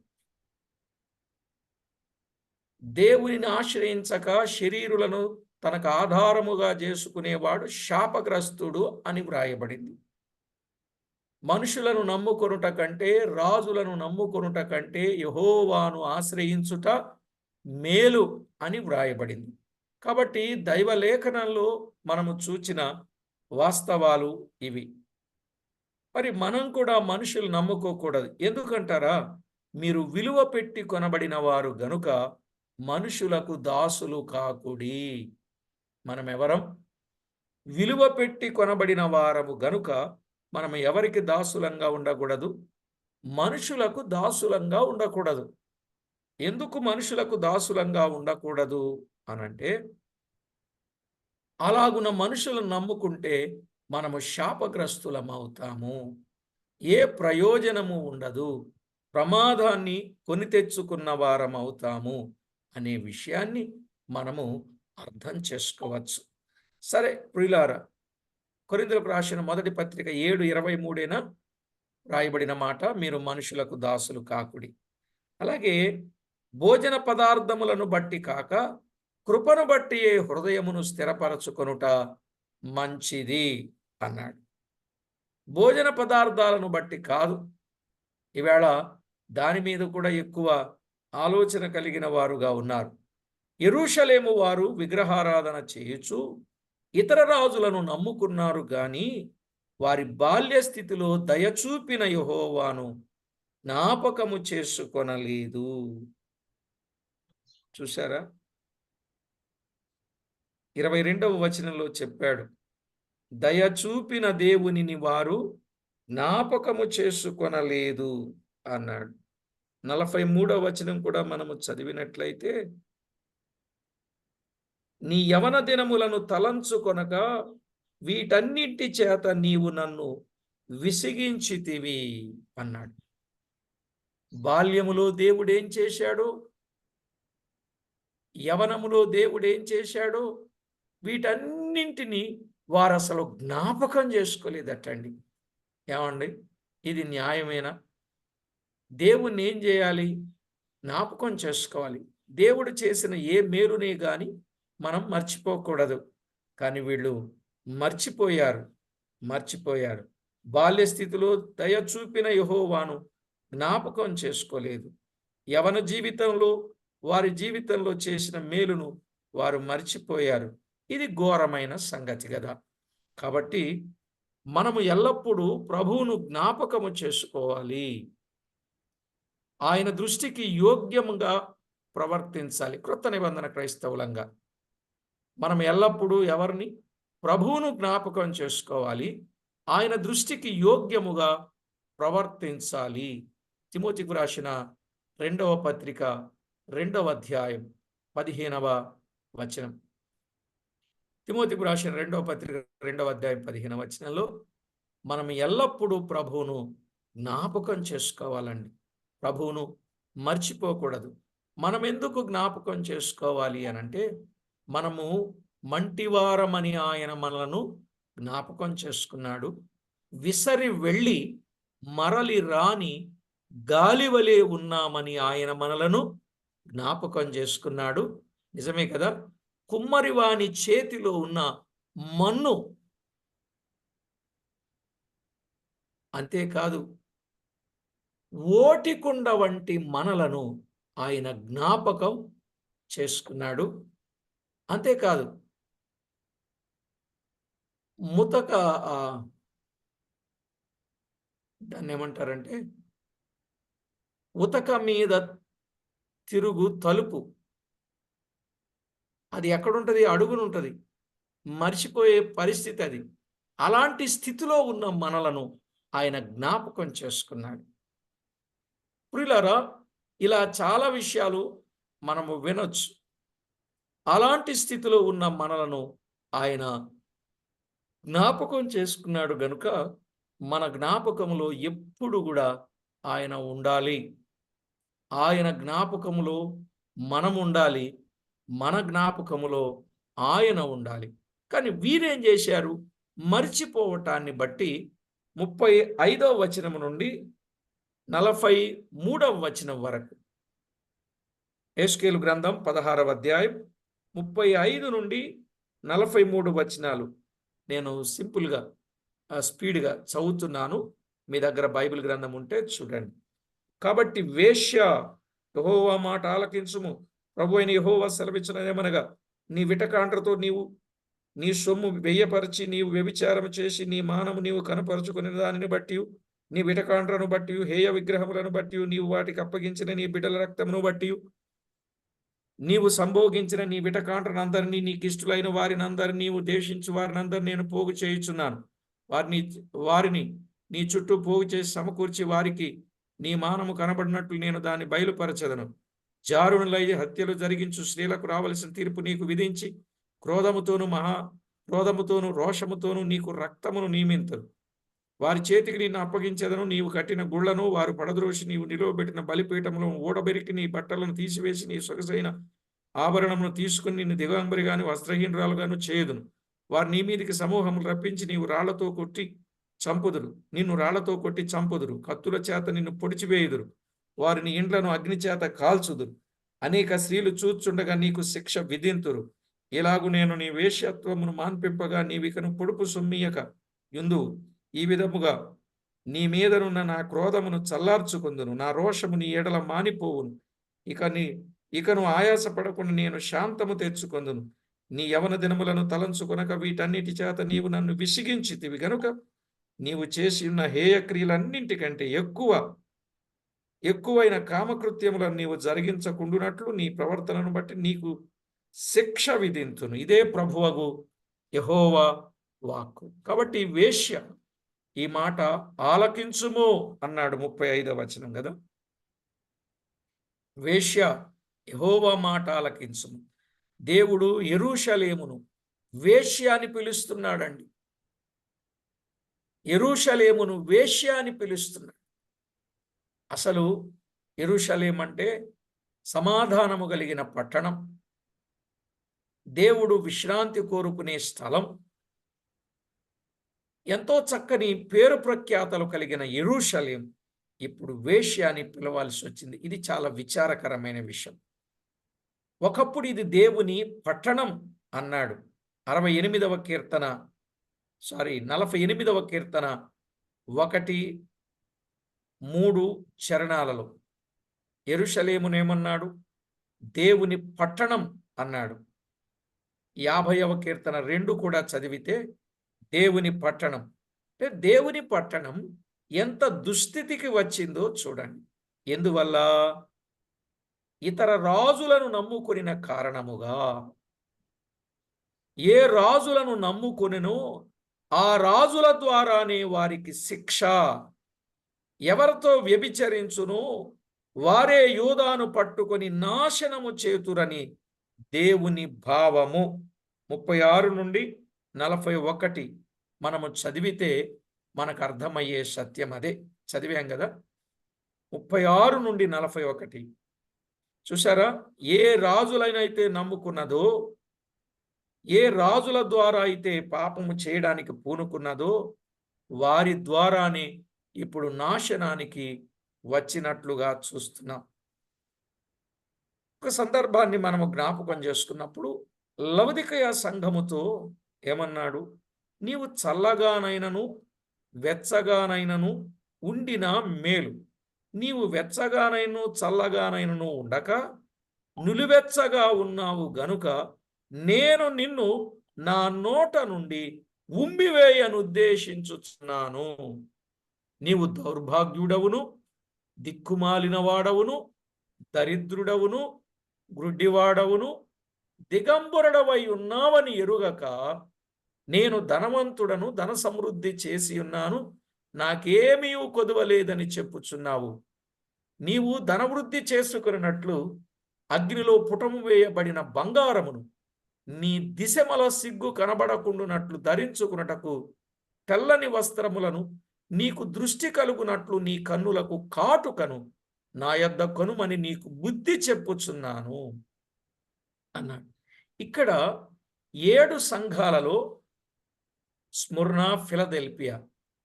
దేవునిని ఆశ్రయించక శరీరులను తనకు ఆధారముగా చేసుకునేవాడు శాపగ్రస్తుడు అని వ్రాయబడింది. మనుషులను నమ్ముకొనుట కంటే, రాజులను నమ్ముకొనుట కంటే యెహోవాను ఆశ్రయించుట మేలు అని వ్రాయబడింది. కాబట్టి దైవ లేఖనంలో మనము చూచిన వాస్తవాలు ఇవి. మరి మనం కూడా మనుషులు నమ్ముకోకూడదు. ఎందుకంటారా? మీరు విలువ పెట్టి కొనబడిన వారు గనుక మనుషులకు దాసులు కాకుడి. మనం ఎవరం? విలువ పెట్టి కొనబడిన వారము గనుక మనం ఎవరికి దాసులంగా ఉండకూడదు? మనుషులకు దాసులంగా ఉండకూడదు. ఎందుకు మనుషులకు దాసులంగా ఉండకూడదు అనంటే, అలాగున మనుషులను నమ్ముకుంటే మనము శాపగ్రస్తులమవుతాము. ఏ ప్రయోజనము ఉండదు, ప్రమాదాన్ని కొని తెచ్చుకున్న వారమవుతాము అనే విషయాన్ని మనము అర్థం చేసుకోవచ్చు. సరే ప్రియులారా, కొరింథీయులకు రాసిన మొదటి పత్రిక 7:23 రాయబడిన మాట, మీరు మనుషులకు దాసులు కాకుడి. అలాగే భోజన పదార్థములను బట్టి కాక కృపను బట్టి హృదయమును స్థిరపరచుకొనుట మంచిది అన్నాడు. భోజన పదార్థాలను బట్టి కాదు. ఈవేళ దాని మీద కూడా ఎక్కువ ఆలోచన కలిగిన వారుగా ఉన్నారు. యెరూషలేము వారు విగ్రహారాధన చేయుచు ఇతర రాజులను నమ్ముకున్నారు గాని వారి బాల్య స్థితిలో దయచూపిన యెహోవాను జ్ఞాపకము చేసుకొనలేదు. చూసారా? 22వ వచనంలో చెప్పాడు, దయ చూపిన దేవునిని వారు జ్ఞాపకము చేసుకొనలేదు అన్నాడు. 43వ వచనం కూడా మనము చదివినట్లయితే, నీ యవన దినములను తలంచుకొనక వీటన్నిటి చేత నీవు నన్ను విసిగించితివి అన్నాడు. బాల్యములో దేవుడేం చేశాడో, యవనములో దేవుడేం చేశాడో వీటన్నింటినీ వారు అసలు జ్ఞాపకం చేసుకోలేదటండి. ఏమండి, ఇది న్యాయమేనా? దేవుణ్ణి ఏం చేయాలి? జ్ఞాపకం చేసుకోవాలి. దేవుడు చేసిన ఏ మేలునే గాని మనం మర్చిపోకూడదు. కానీ వీళ్ళు మర్చిపోయారు. బాల్య స్థితిలో దయ చూపిన యెహోవాను జ్ఞాపకం చేసుకోలేదు. యవన జీవితంలో వారి జీవితంలో చేసిన మేలును వారు మర్చిపోయారు. ఇది ఘోరమైన సంగతి కదా. కాబట్టి మనము ఎల్లప్పుడూ ప్రభువును జ్ఞాపకము చేసుకోవాలి. ఆయన దృష్టికి యోగ్యముగా ప్రవర్తించాలి. క్రొత్త నిబంధన క్రైస్తవులంగా మనం ఎల్లప్పుడూ ఎవరిని? ప్రభువును జ్ఞాపకం చేసుకోవాలి. ఆయన దృష్టికి యోగ్యముగా ప్రవర్తించాలి. తిమోతికి రాసిన 2వ పత్రిక 2వ అధ్యాయం 15వ వచనం. తిమోతికి రాసిన 2వ పత్రిక 2వ అధ్యాయం 15వ వచనంలో మనం ఎల్లప్పుడూ ప్రభువును జ్ఞాపకం చేసుకోవాలండి. ప్రభువును మర్చిపోకూడదు. మనం ఎందుకు జ్ఞాపకం చేసుకోవాలి అనంటే, మనము మంటివారమని ఆయన మనలను జ్ఞాపకం చేసుకున్నాడు. విసరి వెళ్ళి మరలి రాని గాలివలే ఉన్నామని ఆయన మనలను జ్ఞాపకం చేసుకున్నాడు. నిజమే కదా? కుమ్మరివాని చేతిలో ఉన్న మన్ను, అంతేకాదు ఓటికుండ వంటి మనలను ఆయన జ్ఞాపకం చేసుకున్నాడు. అంతేకాదు, ముతక దాన్ని ఏమంటారంటే, ఉతక మీద తిరుగు తలుపు, అది ఎక్కడుంటది? అడుగునుంటది. మర్చిపోయే పరిస్థితి అది. అలాంటి స్థితిలో ఉన్న మనలను ఆయన జ్ఞాపకం చేసుకున్నాడు. ప్రియులారా, ఇలా చాలా విషయాలు మనము వినొచ్చు. అలాంటి స్థితిలో ఉన్న మనలను ఆయన జ్ఞాపకం చేసుకున్నాడు గనుక మన జ్ఞాపకంలో ఎప్పుడు కూడా ఆయన ఉండాలి. ఆయన జ్ఞాపకములో మనం ఉండాలి. మన జ్ఞాపకములో ఆయన ఉండాలి. కానీ వీరేం చేశారు? మర్చిపోవటాన్ని బట్టి 35వ వచనం నుండి 43వ వచనం వరకు, యెహెజ్కేలు గ్రంథం 16వ అధ్యాయం 35 నుండి 43 వచనాలు నేను సింపుల్గా స్పీడ్గా చదువుతున్నాను. మీ దగ్గర బైబిల్ గ్రంథం ఉంటే చూడండి. కాబట్టి వేశ్య, యెహోవా మాట ఆలకించుము. ప్రభు అయిన యెహోవా సెలవిచ్చినదేమనగా, నీ విటకాండ్రతో నీవు నీ సొమ్ము వెయ్యపరిచి నీవు వ్యభిచారం చేసి నీ మానము నీవు కనపరుచుకునే దానిని బట్టి, నీ విటకాండ్రను బట్టి, హేయ విగ్రహములను బట్టి, నీవు వాటికి అప్పగించిన నీ బిడ్డల రక్తమును బట్టి, నీవు సంభోగించిన నీ విటకాండ్రనందరినీ, నీకిష్టులైన వారినందరినీ, నీవు దేశించు వారినందరినీ నేను పోగు చేయుచున్నాను. వారిని నీ చుట్టూ పోగు చేసి సమకూర్చి వారికి నీ మానము కనబడినట్లు నేను దాన్ని బయలుపరచదను. జారునులై హత్యలు జరిగించు స్త్రీలకు రావలసిన తీర్పు నీకు విధించి, క్రోధముతోను రోషముతోను నీకు రక్తమును నియమింతును. వారి చేతికి నిన్ను అప్పగించదను. నీవు కట్టిన గుళ్లను వారు పడద్రోసి, నీవు నిలువబెట్టిన బలిపీఠములను ఊడబెరికి, నీ బట్టలను తీసివేసి, నీ సొగసైన ఆభరణమును తీసుకుని నిన్ను దిగంబరిగాను వస్త్రహీనురాలుగాను చేయదును. వారు నీ మీదికి సమూహములు రప్పించి నిన్ను రాళ్లతో కొట్టి చంపుదురు. కత్తుల చేత నిన్ను పొడిచివేయుదురు. వారిని ఇండ్లను అగ్ని చేత కాల్చుదురు. అనేక స్త్రీలు చూచుండగా నీకు శిక్ష విధింతురు. ఇలాగు నేను నీ వేశ్యత్వమును మాన్పింపగా నీవికను పొడుపు సొమ్మియక యుందువు. ఈ విధముగా నీ మీదనున్న నా క్రోధమును చల్లార్చుకుందును. నా రోషము నీ ఎడల మానిపోవును. ఇకను ఆయాసపడకుండా నేను శాంతము తెచ్చుకొందును. నీ యవన దినములను తలంచుకొనక వీటన్నిటి చేత నీవు నన్ను విసిగించితివి గనుక నీవు చేసి ఉన్న హేయ క్రియలన్నింటికంటే ఎక్కువ ఎక్కువైన కామకృత్యములను నీవు జరిగించకుండునట్లు నీ ప్రవర్తనను బట్టి నీకు శిక్ష విధింతును. ఇదే ప్రభువగు యెహోవా వాక్కు. కాబట్టి వేశ్య ఈ మాట ఆలకించుము అన్నాడు 35వ వచనం కదా. వేశ్య యెహోవా మాట ఆలకించుము. దేవుడు యెరూషలేమును వేశ్య అని పిలుస్తున్నాడండి. యెరూషలేమును వేశ్య అని పిలుస్తున్నాడు. అసలు యెరూషలేం అంటే సమాధానము కలిగిన పట్టణం, దేవుడు విశ్రాంతి కోరుకునే స్థలం. ఎంతో చక్కని పేరు ప్రఖ్యాతలు కలిగిన యెరూషలేం ఇప్పుడు వేశ్య అని పిలవాల్సి వచ్చింది. ఇది చాలా విచారకరమైన విషయం. ఒకప్పుడు ఇది దేవుని పట్టణం అన్నాడు 48వ కీర్తన 48వ కీర్తన 1-3 చరణాలలో యెరూషలేమునేమన్నాడు? దేవుని పట్టణం అన్నాడు. 50వ కీర్తన 2 కూడా చదివితే దేవుని పట్టణం అంటే దేవుని పట్టణం ఎంత దుస్థితికి వచ్చిందో చూడండి. ఎందువల్ల? ఇతర రాజులను నమ్ముకొనిన కారణముగా. ఏ రాజులను నమ్ముకొనెనో ఆ రాజుల ద్వారానే వారికి శిక్ష. ఎవరితో వ్యభిచరించును వారే యూదాను పట్టుకొని నాశనము చేతురని దేవుని భావము. 36-41 మనము చదివితే మనకు అర్థమయ్యే సత్యం అదే. చదివాం కదా. 36-41 చూసారా? ఏ రాజులైనైతే నమ్ముకున్నదో, ఏ రాజుల ద్వారా అయితే పాపము చేయడానికి పూనుకున్నదో వారి ద్వారానే ఇప్పుడు నాశనానికి వచ్చినట్లుగా చూస్తున్నాం. ఒక సందర్భాన్ని మనము జ్ఞాపకం చేసుకున్నప్పుడు లవదికయ సంఘముతో ఏమన్నాడు? నీవు చల్లగానైనను వెచ్చగానైనను ఉండిన మేలు. నీవు వెచ్చగానైనను చల్లగానైనను ఉండక నులివెచ్చగా ఉన్నావు గనుక నేను నిన్ను నా నోట నుండి ఉమ్మివేయనుద్దేశించుచున్నాను. నీవు దౌర్భాగ్యుడవును, దిక్కుమాలిన వాడవును, దరిద్రుడవును, గ్రుడ్డివాడవును, దిగంబరుడవై ఉన్నావని ఎరుగక నేను ధనవంతుడను, ధన సమృద్ధి చేసి ఉన్నాను, నాకేమీ కొదువలేదని చెప్పుచున్నావు. నీవు ధనవృద్ధి చేసుకున్నట్లు అగ్నిలో పుటము వేయబడిన బంగారమును నీ దిశమల సిగ్గు కనబడకుండునట్లు ధరించుకున్నటకు తెల్లని వస్త్రములను నీకు దృష్టి కలుగునట్లు నీ కన్నులకు కాటుకను నా యొద్ద కొనుమని నీకు బుద్ధి చెప్పుచున్నాను అన్నాడు. ఇక్కడ 7 సంఘాలలో స్ముర్న, ఫిలదెల్ఫియా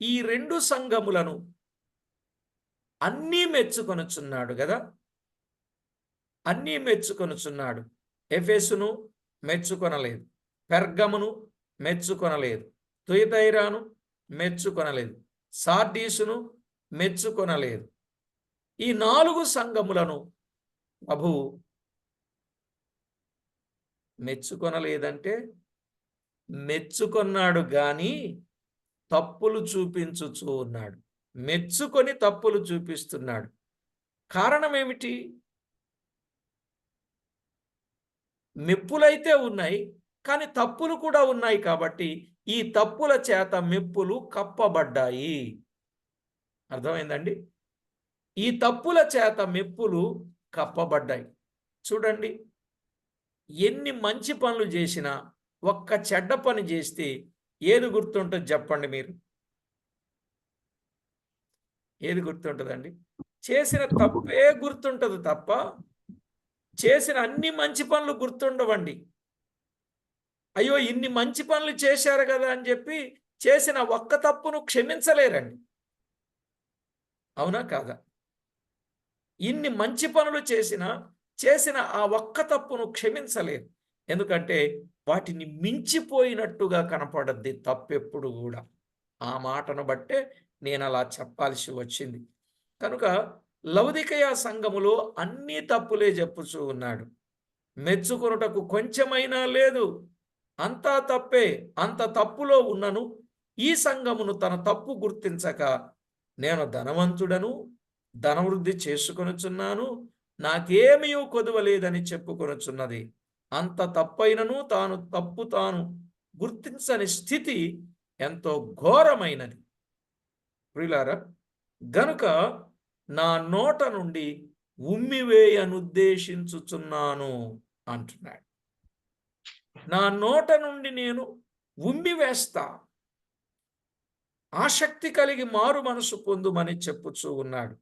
ఈ 2 సంఘములను అన్నీ మెచ్చుకొనుచున్నాడు కదా. అన్నీ మెచ్చుకొనుచున్నాడు. ఎఫెసును మెచ్చుకొనలేదు, పెర్గమును మెచ్చుకొనలేదు, తుయతైరాను మెచ్చుకొనలేదు, సార్దీసును మెచ్చుకొనలేదు. ఈ 4 సంఘములను ప్రభువు మెచ్చుకొనలేదంటే మెచ్చుకొన్నాడు గాని తప్పులు చూపించుచూ ఉన్నాడు. మెచ్చుకొని తప్పులు చూపిస్తున్నాడు. కారణం ఏమిటి? మెప్పులైతే ఉన్నాయి కానీ తప్పులు కూడా ఉన్నాయి కాబట్టి ఈ తప్పుల చేత మెప్పులు కప్పబడ్డాయి. అర్థమైందండి? ఈ తప్పుల చేత మెప్పులు కప్పబడ్డాయి. చూడండి, ఎన్ని మంచి పనులు చేసినా ఒక్క చెడ్డ పని చేస్తే ఏది గుర్తుంటుంది చెప్పండి మీరు? ఏది గుర్తుంటుందండి? చేసిన తప్పే గుర్తుంటుంది తప్ప చేసిన అన్ని మంచి పనులు గుర్తుండవండి. అయ్యో ఇన్ని మంచి పనులు చేశారు కదా అని చెప్పి చేసిన ఒక్క తప్పును క్షమించలేరండి. అవునా కాదా? ఇన్ని మంచి పనులు చేసిన ఆ ఒక్క తప్పును క్షమించలేరు. ఎందుకంటే వాటిని మించిపోయినట్టుగా కనపడద్ది తప్పెప్పుడు కూడా. ఆ మాటను బట్టే నేను అలా చెప్పాల్సి వచ్చింది. కనుక లవదికయ సంఘములో అన్ని తప్పులే చెప్పుచూ ఉన్నాడు. మెచ్చుకొనుటకు కొంచెమైనా లేదు, అంతా తప్పే. అంత తప్పులో ఉన్నను ఈ సంఘమును తన తప్పు గుర్తించక నేను ధనవంతుడను, ధనవృద్ధి చేసుకొనుచున్నాను, నాకేమీ కొదువలేదని చెప్పుకొనుచున్నది. అంత తప్పైనను తాను గుర్తించని స్థితి ఎంతో ఘోరమైనది. ప్రియులారా, గనుక నా నోట నుండి ఉమ్మివేయనుద్దేశించుచున్నాను అంటున్నాడు. నా నోట నుండి నేను ఉమ్మివేస్తా. ఆసక్తి కలిగి మారు మనసు పొందుమని చెప్పుచూ ఉన్నాడు.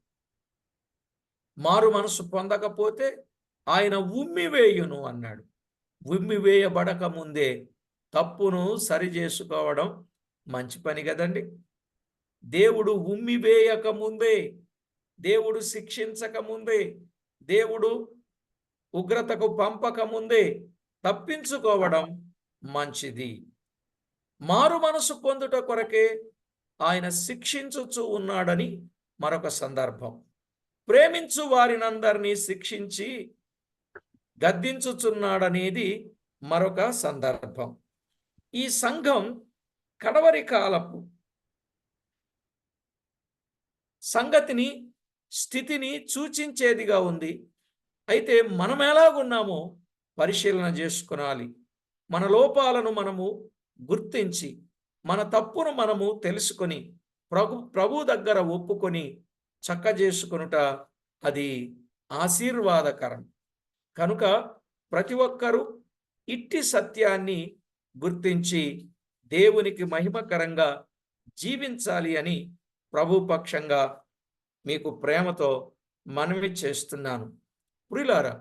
మారు మనసు పొందకపోతే ఆయన ఉమ్మివేయును అన్నాడు. ఉమ్మివేయబడక ముందే తప్పును సరి చేసుకోవడం మంచి పని కదండి. దేవుడు ఉమ్మివేయక ముందే, దేవుడు శిక్షించక ముందే, దేవుడు ఉగ్రతకు పంపక ముందే తప్పించుకోవడం మంచిది. మారు మనసు పొందుట కొరకే ఆయన శిక్షించుచూ ఉన్నాడని మరొక సందర్భం. ప్రేమించు వారినందరినీ శిక్షించి గద్దించుచున్నాడనేది మరొక సందర్భం. ఈ సంఘం కడవరి కాలపు సంగతిని, స్థితిని సూచించేదిగా ఉంది. అయితే మనం ఎలాగున్నామో పరిశీలన చేసుకునాలి. మన లోపాలను మనము గుర్తించి, మన తప్పును మనము తెలుసుకొని ప్రభు దగ్గర ఒప్పుకొని చక్కజేసుకొనుట అది ఆశీర్వాదకరం. కనుక ప్రతి ఒక్కరూ ఇట్టి సత్యాన్ని గుర్తించి దేవునికి మహిమకరంగా జీవించాలి అని ప్రభు పక్షంగా మీకు ప్రేమతో మనవి చేస్తున్నాను. ప్రియులారా,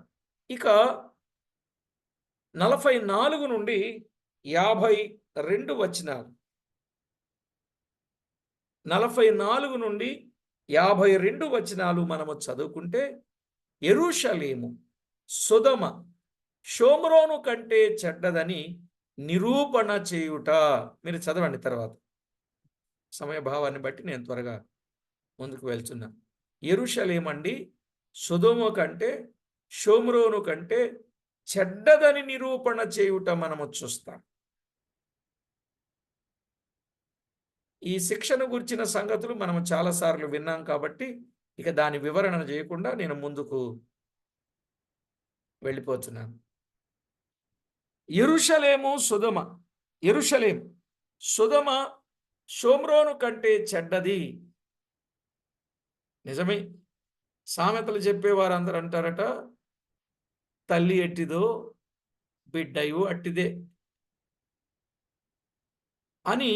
ఇక 44 నుండి 52 వచనాలు, 44 నుండి 52 వచనాలు మనము చదువుకుంటే, యెరూషలేము సొదొమ షోమ్రోను కంటే చెడ్డదని నిరూపణ చేయుట. మీరు చదవండి, తర్వాత సమయభావాన్ని బట్టి నేను త్వరగా ముందుకు వెళ్తున్నా. యెరూషలేమండి సొదొమ కంటే, షోమ్రోను కంటే చెడ్డదని నిరూపణ చేయుట మనము చూస్తాం. ఈ శిక్షను గురించిన సంగతులు మనము చాలాసార్లు విన్నాం కాబట్టి ఇక దాని వివరణ చేయకుండా నేను ముందుకు వెళ్ళిపోతున్నాను. యెరూషలేము సొదొమ, యెరూషలేము సొదొమ షోమ్రోను కంటే చెడ్డది. నిజమే. సామెతలు చెప్పేవారు అందరూ అంటారట, తల్లి ఎట్టిదో బిడ్డయు అట్టిదే అని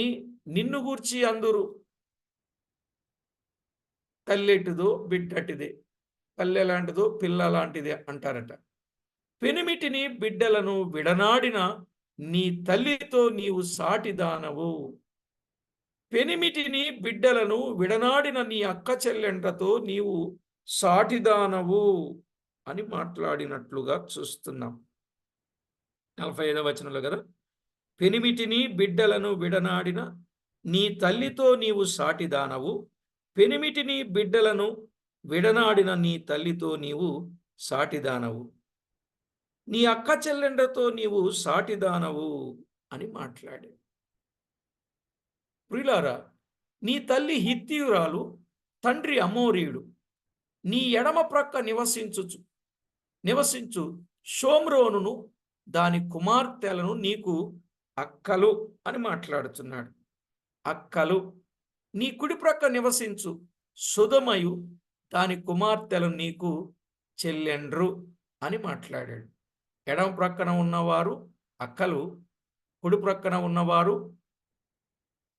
నిన్ను గూర్చి అందురు. తల్లి ఎట్టిదో బిడ్డ అట్టిదే, పల్లె లాంటిదో పిల్ల లాంటిదే అంటారట. పెనిమిటిని బిడ్డలను విడనాడిన నీ తల్లితో నీవు సాటిదానవు. పెనిమిటిని బిడ్డలను విడనాడిన నీ అక్క చెల్లెండ్రతో నీవు సాటిదానవు అని మాట్లాడినట్లుగా చూస్తున్నాం. 45వ వచనంలో కదా, పెనిమిటిని బిడ్డలను విడనాడిన నీ తల్లితో నీవు సాటిదానవు. పెనిమిటిని బిడ్డలను విడనాడిన నీ తల్లితో నీవు సాటిదానవు, నీ అక్క చెల్లెండ్రతో నీవు సాటిదానవు అని మాట్లాడాడు. ప్రియులారా, నీ తల్లి హిత్తీయురాలు, తండ్రి అమోరీయుడు. నీ ఎడమ ప్రక్క నివసించు షోమ్రోనును దాని కుమార్తెలను నీకు అక్కలు అని మాట్లాడుతున్నాడు. అక్కలు. నీ కుడి ప్రక్క నివసించు సొదొమయు దాని కుమార్తెలు నీకు చెల్లెండ్రు అని మాట్లాడాడు. ఎడమ ప్రక్కన ఉన్నవారు అక్కలు, కుడి ప్రక్కన ఉన్నవారు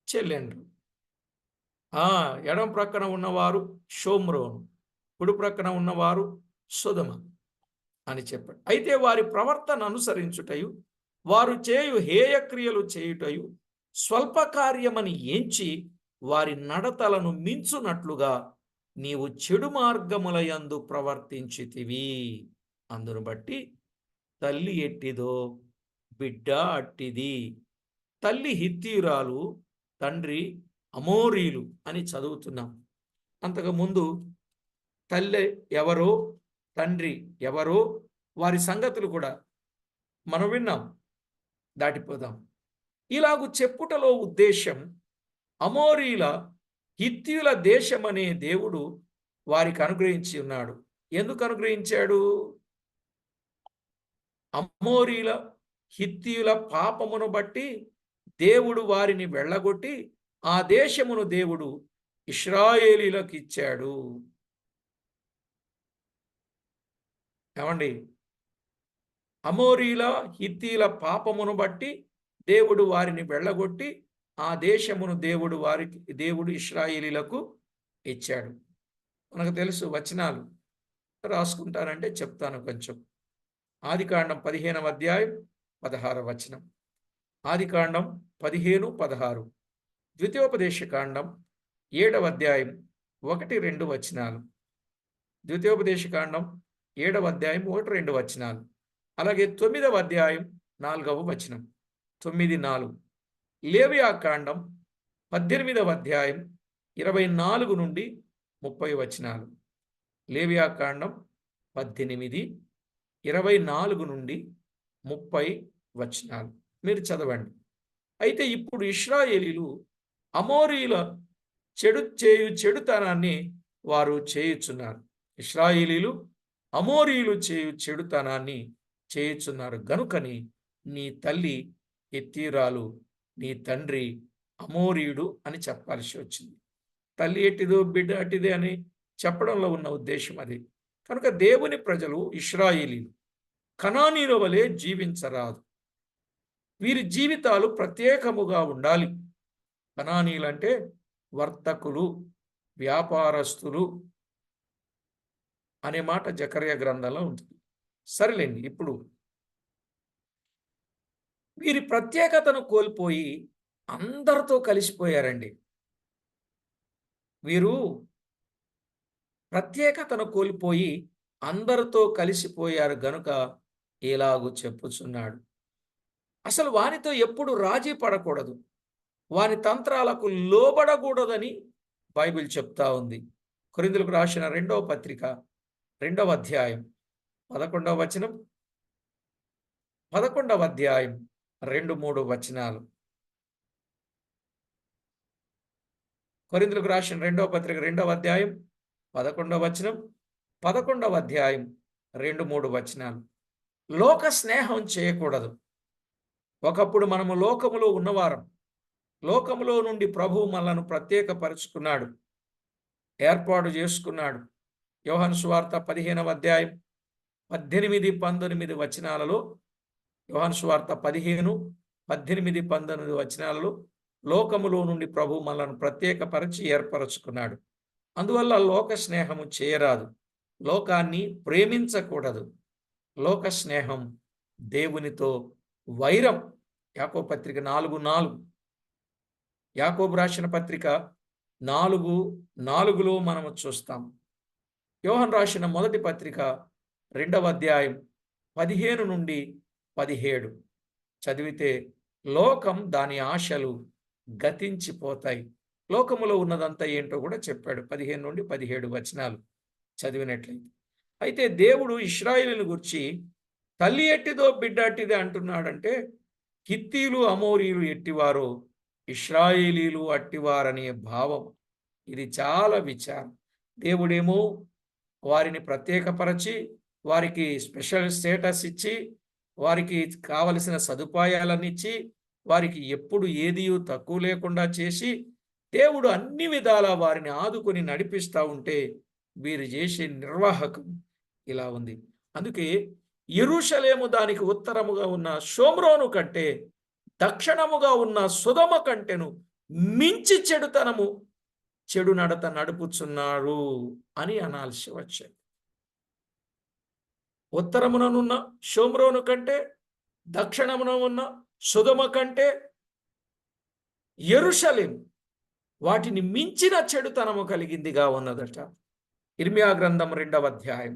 చెల్లెండ్రు. ఎడమ ప్రక్కన ఉన్నవారు షోమ్రోను, కుడి ప్రక్కన ఉన్నవారు సొదొమ అని చెప్పాడు. అయితే వారి ప్రవర్తన అనుసరించుటయు, వారు చేయు హేయక్రియలు చేయుటయు స్వల్ప కార్యమని ఎంచి వారి నడతలను మించునట్లుగా నీవు చెడు మార్గములయందు ప్రవర్తించితివి. అందును బట్టి తల్లి ఎట్టిదో బిడ్డ అట్టిది. తల్లి హిత్తీయురాలు, తండ్రి అమోరీలు అని చదువుతున్నాం. అంతకుముందు తల్లి ఎవరో, తండ్రి ఎవరో, వారి సంగతులు కూడా మనం విన్నాం. దాటిపోదాం. ఇలాగు చెప్పుటలో ఉద్దేశం, అమోరీల హిత్తీయుల దేశమనే దేవుడు వారికి అనుగ్రహించి ఉన్నాడు. ఎందుకు అనుగ్రహించాడు? అమోరీల, హిత్తీయుల పాపమును బట్టి దేవుడు వారిని వెళ్ళగొట్టి ఆ దేశమును దేవుడు ఇశ్రాయేలీలకు ఇచ్చాడు. ఏమండి? అమోరీల, హిత్తీల పాపమును బట్టి దేవుడు వారిని వెళ్ళగొట్టి ఆ దేశమును దేవుడు ఇశ్రాయేలీలకు ఇచ్చాడు. మనకు తెలుసు వచనాలు రాసుకుంటానంటే చెప్తాను కొంచెం. ఆదికాండం 15వ అధ్యాయం 16వ వచనం. ఆదికాండం 15:16. ద్వితీయోపదేశకాండం 7వ అధ్యాయం 1-2 వచనాలు. ద్వితీయోపదేశకాండం 7వ అధ్యాయం 1-2 వచనాలు. అలాగే 9వ అధ్యాయం 4వ వచనం. 9:4. లేవియాకాండం 18వ అధ్యాయం 24 నుండి 30 వచనాలు. లేవియాకాండం 18, 24 నుండి 30 వచనాలు మీరు చదవండి. అయితే ఇప్పుడు ఇశ్రాయేలీలు అమోరీల చెడుతనాన్ని వారు చేయుచున్నారు. ఇశ్రాయేలీలు అమోరీలు చెడుతనాన్ని చేయుచున్నారు గనుకని నీ తల్లి హిత్తీయురాలు, నీ తండ్రి అమోరీయుడు అని చెప్పాల్సి వచ్చింది. తల్లి ఎట్టిదో బిడ్డ అట్టిదే అని చెప్పడంలో ఉన్న ఉద్దేశం అది. కనుక దేవుని ప్రజలు ఇశ్రాయేలీలు కనానీయుల వలె జీవించరాదు. వీరి జీవితాలు ప్రత్యేకముగా ఉండాలి. కనానీయులంటే వర్తకులు, వ్యాపారస్తులు అనే మాట జకర్యా గ్రంథంలో ఉంటుంది. సరేలేండి, ఇప్పుడు వీరి ప్రత్యేకతను కోల్పోయి అందరితో కలిసిపోయారండి. వీరు ప్రత్యేకతను కోల్పోయి అందరితో కలిసిపోయారు గనుక ఇలాగూ చెప్పుచున్నాడు. అసలు వానితో ఎప్పుడు రాజీ పడకూడదు, వాని తంత్రాలకు లోబడకూడదని బైబిల్ చెప్తా ఉంది. కొరింథీయులకు రాసిన 2వ పత్రిక 2వ అధ్యాయం 11వ వచనం, 11వ అధ్యాయం 2-3 వచనాలు. కొరింథీయులకు రాసిన 2వ పత్రిక 2వ అధ్యాయం 11వ వచనం, 11వ అధ్యాయం 2-3 వచనాలు. లోక స్నేహం చేయకూడదు. ఒకప్పుడు మనము లోకములో ఉన్నవారం. లోకములో నుండి ప్రభువు మనలను ప్రత్యేకపరుచుకున్నాడు, ఏర్పాటు చేసుకున్నాడు. యోహాను సువార్త 15వ అధ్యాయం 18, 19 వచనాలలో, యోహాను సువార్త 15, 18, 19 వచనాలలో లోకములో నుండి ప్రభువు మనలను ప్రత్యేకపరిచి ఏర్పరచుకున్నాడు. అందువల్ల లోక స్నేహము చేయరాదు, లోకాన్ని ప్రేమించకూడదు. లోక స్నేహం దేవునితో వైరం. యాకోబు పత్రిక 4:4. యాకోబు రాసిన పత్రిక 4:4లో మనము చూస్తాం. యోహాను రాసిన మొదటి పత్రిక 2వ అధ్యాయం 15 నుండి 17 చదివితే లోకం దాని ఆశలు గతించిపోతాయి. లోకములో ఉన్నదంతా ఏంటో కూడా చెప్పాడు 15 నుండి 17 వచనాలు చదివినట్లయితే. అయితే దేవుడు ఇశ్రాయేలును గురించి తల్లి ఎట్టిదో బిడ్డ అట్టిదే అంటున్నాడంటే, హిత్తీయులు అమోరీయులు ఎట్టివారో ఇశ్రాయేలీలు అట్టివారనే భావం. ఇది చాలా విచారం. దేవుడేమో వారిని ప్రత్యేకపరచి వారికి స్పెషల్ స్టేటస్ ఇచ్చి వారికి కావలసిన సదుపాయాలన్నీ ఇచ్చి వారికి ఎప్పుడు ఏది తక్కువ లేకుండా చేసి దేవుడు అన్ని విధాలా వారిని ఆదుకొని నడిపిస్తూ ఉంటే వీరు చేసే నిర్వాహకం ఇలా ఉంది. అందుకే యెరూషలేము దానికి ఉత్తరముగా ఉన్న షోమ్రోను కంటే దక్షిణముగా ఉన్న సొదొమ కంటెను మించి చెడు నడత నడుపుచున్నారు అని అనాల్సి వచ్చేది. ఉత్తరముననున్న షోమ్రోను కంటే దక్షిణమున ఉన్న సొదొమ కంటే యెరూషలేము వాటిని మించిన చెడుతనము కలిగిందిగా ఉన్నదట. ఇర్మియా గ్రంథం 2వ అధ్యాయం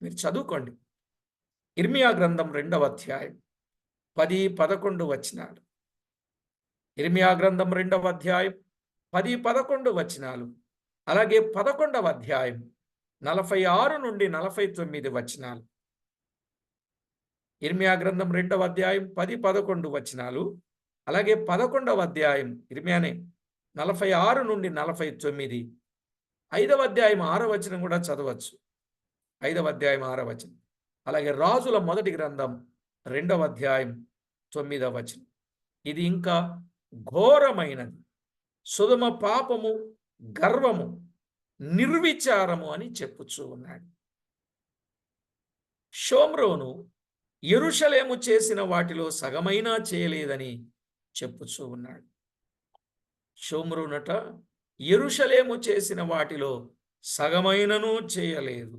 మీరు చదువుకోండి. ఇర్మియా గ్రంథం 2వ అధ్యాయం 10, 11 వచనాలు. ఇర్మియా గ్రంథం 2వ అధ్యాయం 10, 11 వచనాలు. అలాగే 11వ అధ్యాయం 46 నుండి 49 వచనాలు. ఇర్మియా గ్రంథం 2వ అధ్యాయం 10, 11 వచనాలు. అలాగే 11వ అధ్యాయం ఇర్మియానే 46 నుండి 49. 5వ అధ్యాయం 6వ వచనం కూడా చదవచ్చు. 5వ అధ్యాయం 6వ వచనం. అలాగే రాజుల మొదటి గ్రంథం 2వ అధ్యాయం 9వ వచనం. ఇది ఇంకా ఘోరమైనది. సొదొమ పాపము, గర్వము, నిర్విచారము అని చెప్పుచూ ఉన్నాడు. షోమ్రోను యెరూషలేము చేసిన వాటిలో సగమైనా చేయలేదని చెప్పుచూ ఉన్నాడు. షోమ్రోనట యెరూషలేము చేసిన వాటిలో సగమైనను చేయలేదు.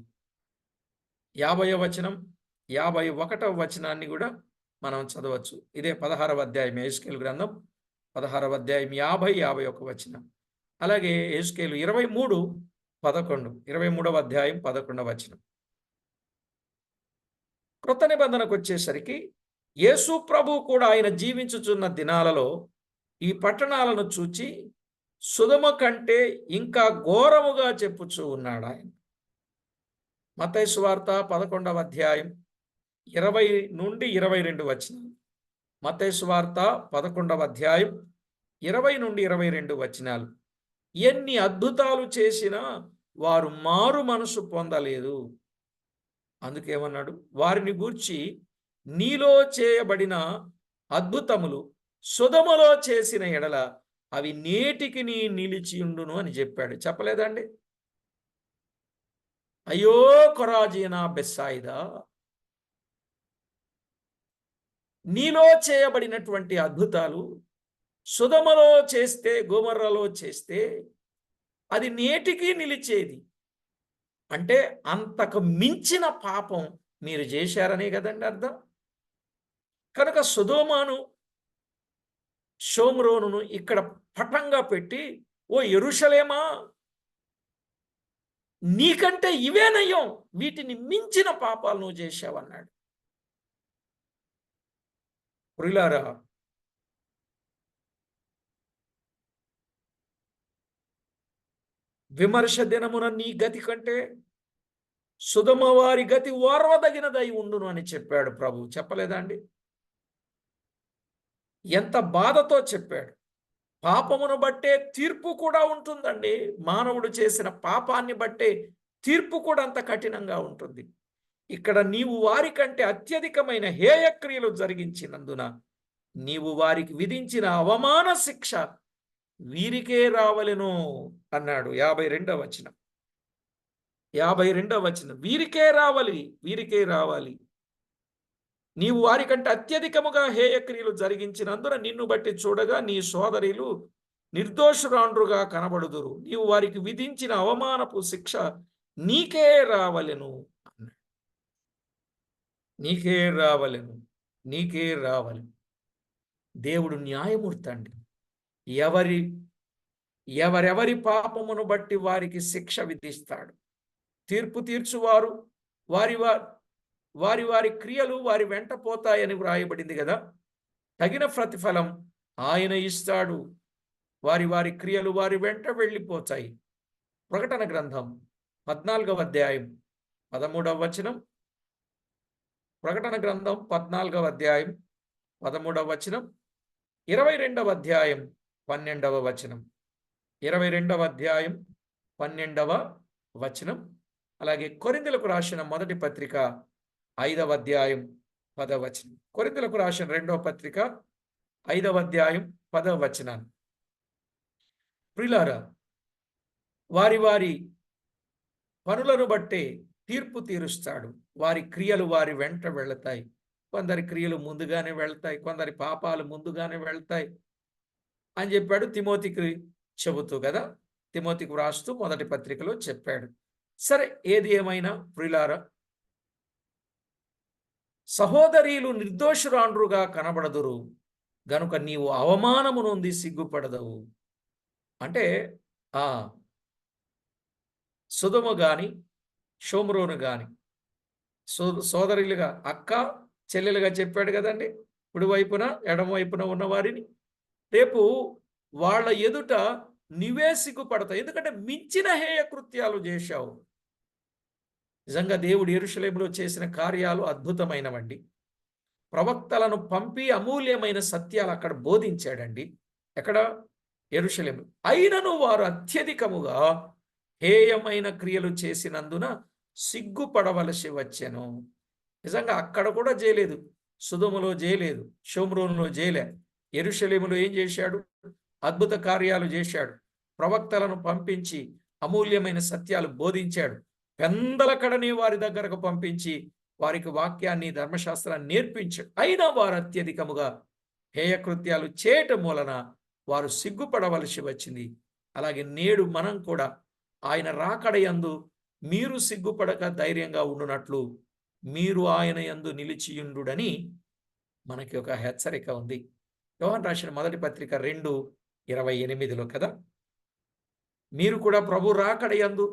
50వ వచనం 51వ వచనాన్ని కూడా మనం చదవచ్చు. ఇదే 16వ అధ్యాయం యెహెజ్కేలు గ్రంథం 16వ అధ్యాయం 50, 51 వచనం. అలాగే యెహెజ్కేలు 23:11 23వ అధ్యాయం 11వ వచనం. కృత నిబంధనకు వచ్చేసరికి యేసు ప్రభు కూడా ఆయన జీవించుచున్న దినాలలో ఈ పట్టణాలను చూచి సొదొమ కంటే ఇంకా ఘోరముగా చెప్పుచూ ఉన్నాడు ఆయన. మత్తయి సువార్త 11వ అధ్యాయం 20 నుండి 22 వచనాలు. మత్తయి సువార్త 11వ అధ్యాయం 20 నుండి 22 వచనాలు. ఎన్ని అద్భుతాలు చేసినా వారు మారు మనసు పొందలేదు. అందుకేమన్నాడు? వారిని గూర్చి నీలో చేయబడిన అద్భుతములు సొదొమలో చేసిన ఎడల అవి నేటికి నిలిచియుండును అని చెప్పాడు. చెప్పలేదండి? అయ్యో కొరాజీనా బెత్సాయిదా, నీలో చేయబడినటువంటి అద్భుతాలు సొదొమలో చేస్తే, గొమొర్రాలో చేస్తే అది నేటికి నిలిచేది. అంటే అంతకు మించిన పాపం మీరు చేశారనే కదండి అర్థం. కనుక సొదొమను, షోమ్రోనును ఇక్కడ పటంగా పెట్టి, ఓ యెరూషలేమా, నీకంటే ఇవే నయం, వీటిని మించిన పాపాలు నువ్వు చేశావన్నాడు. ప్రియులారా, విమర్శ దినమున నీ గతి కంటే సొదొమ వారి గతి ఓర్వదగినదై ఉండును అని చెప్పాడు ప్రభు. చెప్పలేదా అండి? ఎంత బాధతో చెప్పాడు. పాపమును బట్టే తీర్పు కూడా ఉంటుందండి. మానవుడు చేసిన పాపాన్ని బట్టే తీర్పు కూడా అంత కఠినంగా ఉంటుంది. ఇక్కడ నీవు వారికంటే అత్యధికమైన హేయక్రియలు జరిగించినందున నీవు వారికి విధించిన అవమాన శిక్ష వీరికే రావలెను అన్నాడు. 52వ వచనం. 52వ వచనం. వీరికే రావాలి, వీరికే రావాలి. నీవు వారికంటే అత్యధికముగా హేయక్రియలు జరిగించినందున నిన్ను బట్టి చూడగా నీ సోదరులు నిర్దోషురాండ్రుగా కనబడుదురు. నీవు వారికి విధించిన అవమానపు శిక్ష నీకే రావలెను అన్నాడు. నీకే రావలెను, నీకే రావలెను. దేవుడు న్యాయమూర్తి అండి. ఎవరెవరి పాపమును బట్టి వారికి శిక్ష విధిస్తాడు. తీర్పు తీర్చువారు వారి వారి క్రియలు వారి వెంట పోతాయని వ్రాయబడింది కదా. తగిన ప్రతిఫలం ఆయన ఇస్తాడు. వారి వారి క్రియలు వారి వెంట వెళ్ళిపోతాయి. ప్రకటన గ్రంథం 14వ అధ్యాయం 13వ వచనం. ప్రకటన గ్రంథం 14వ అధ్యాయం 13వ వచనం. 22వ అధ్యాయం 12వ వచనం. 22వ అధ్యాయం 12వ వచనం. అలాగే కొరింథీయులకు రాసిన మొదటి పత్రిక 5వ అధ్యాయం 10వ వచనం. కొరింథీయులకు రాసిన 2వ పత్రిక 5వ అధ్యాయం 10వ వచనం. ప్రియులారా, వారి వారి పనులను బట్టే తీర్పు తీరుస్తాడు. వారి క్రియలు వారి వెంట వెళతాయి. కొందరి క్రియలు ముందుగానే వెళ్తాయి, కొందరి పాపాలు ముందుగానే వెళ్తాయి అని చెప్పాడు తిమోతికి చెబుతూ కదా. తిమోతికి వ్రాస్తూ మొదటి పత్రికలో చెప్పాడు. సరే, ఏది ఏమైనా ప్రియులారా, సహోదరీలు నిర్దోషురాండ్రుగా కనబడదురు గనుక నీవు అవమానము నొంది సిగ్గుపడదవు. అంటే సొదొమ గాని షోమ్రోను గాని సోదరులుగా, అక్క చెల్లెలుగా చెప్పాడు కదండి. కుడివైపున ఎడమవైపున ఉన్న వారిని రేపు వాళ్ళ ఎదుట నీవే సిగ్గుపడతావు. ఎందుకంటే మించిన హేయ కృత్యాలు చేశావు. నిజంగా దేవుడు యెరూషలేములో చేసిన కార్యాలు అద్భుతమైనవండి. ప్రవక్తలను పంపి అమూల్యమైన సత్యాలు అక్కడ బోధించాడండి. ఎక్కడ? యెరూషలేము. అయినను వారు అత్యధికముగా హేయమైన క్రియలు చేసినందున సిగ్గుపడవలసి వచ్చెను. నిజంగా అక్కడ కూడా చేయలేదు. సొదొమలో చేయలేదు, షోమ్రోనులో చేయలే. యెరూషలేములో ఏం చేశాడు? అద్భుత కార్యాలు చేశాడు. ప్రవక్తలను పంపించి అమూల్యమైన సత్యాలు బోధించాడు. పెందలకడనే వారి దగ్గరకు పంపించి వారికి వాక్యాన్ని, ధర్మశాస్త్రాన్ని నేర్పించాడు. అయినా వారు అత్యధికముగా హేయకృత్యాలు చేయటం మూలన వారు సిగ్గుపడవలసి వచ్చింది. అలాగే నేడు మనం కూడా ఆయన రాకడ యందు మీరు సిగ్గుపడక ధైర్యంగా ఉండునట్లు మీరు ఆయన యందు నిలిచియుండుడని మనకి ఒక హెచ్చరిక ఉంది. యోహాను రాసిన మొదటి పత్రిక 2:28లో కదా. మీరు కూడా ప్రభు రాకడ యందు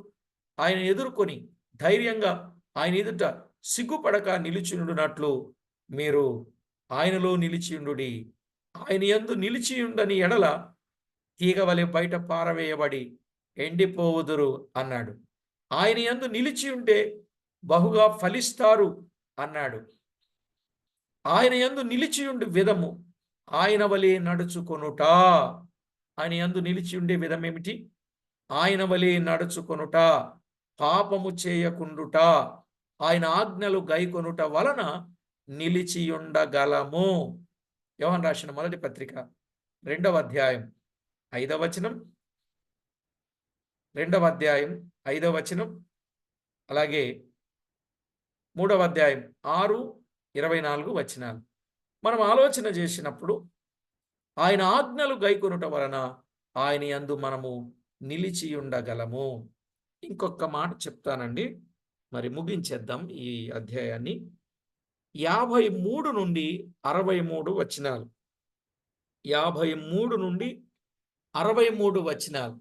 ఆయన ఎదుర్కొని ధైర్యంగా ఆయన ఎదుట సిగ్గుపడక నిలిచియుండునట్లు మీరు ఆయనలో నిలిచియుండుడి. ఆయన యందు నిలిచియుండని ఎడల తీగ వలె బయట పారవేయబడి ఎండిపోవుదురు అన్నాడు. ఆయన యందు నిలిచి ఉంటే బహుగా ఫలిస్తారు అన్నాడు. ఆయన యందు నిలిచి ఉండి విధము ఆయన వలె నడుచుకొనుట. ఆయన యందు నిలిచి ఉండే విధం ఏమిటి? ఆయన వలె నడుచుకొనుట, పాపము చేయకుండుట, ఆయన ఆజ్ఞలు గైకొనుట వలన నిలిచియుండగలము. యోహాను రాసిన మొదటి పత్రిక 2వ అధ్యాయం 5వ వచనం, 2వ అధ్యాయం 5వ వచనం, అలాగే 3వ అధ్యాయం 6, 24 వచనాలు. మనం ఆలోచన చేసినప్పుడు ఆయన ఆజ్ఞలు గైకొనుట వలన ఆయన యందు మనము నిలిచి ఉండగలము. ఇంకొక మాట చెప్తానండి, మరి ముగించేద్దాం ఈ అధ్యాయాన్ని. 53 నుండి 63 వచనాలు. 53 నుండి 63 వచనాలు.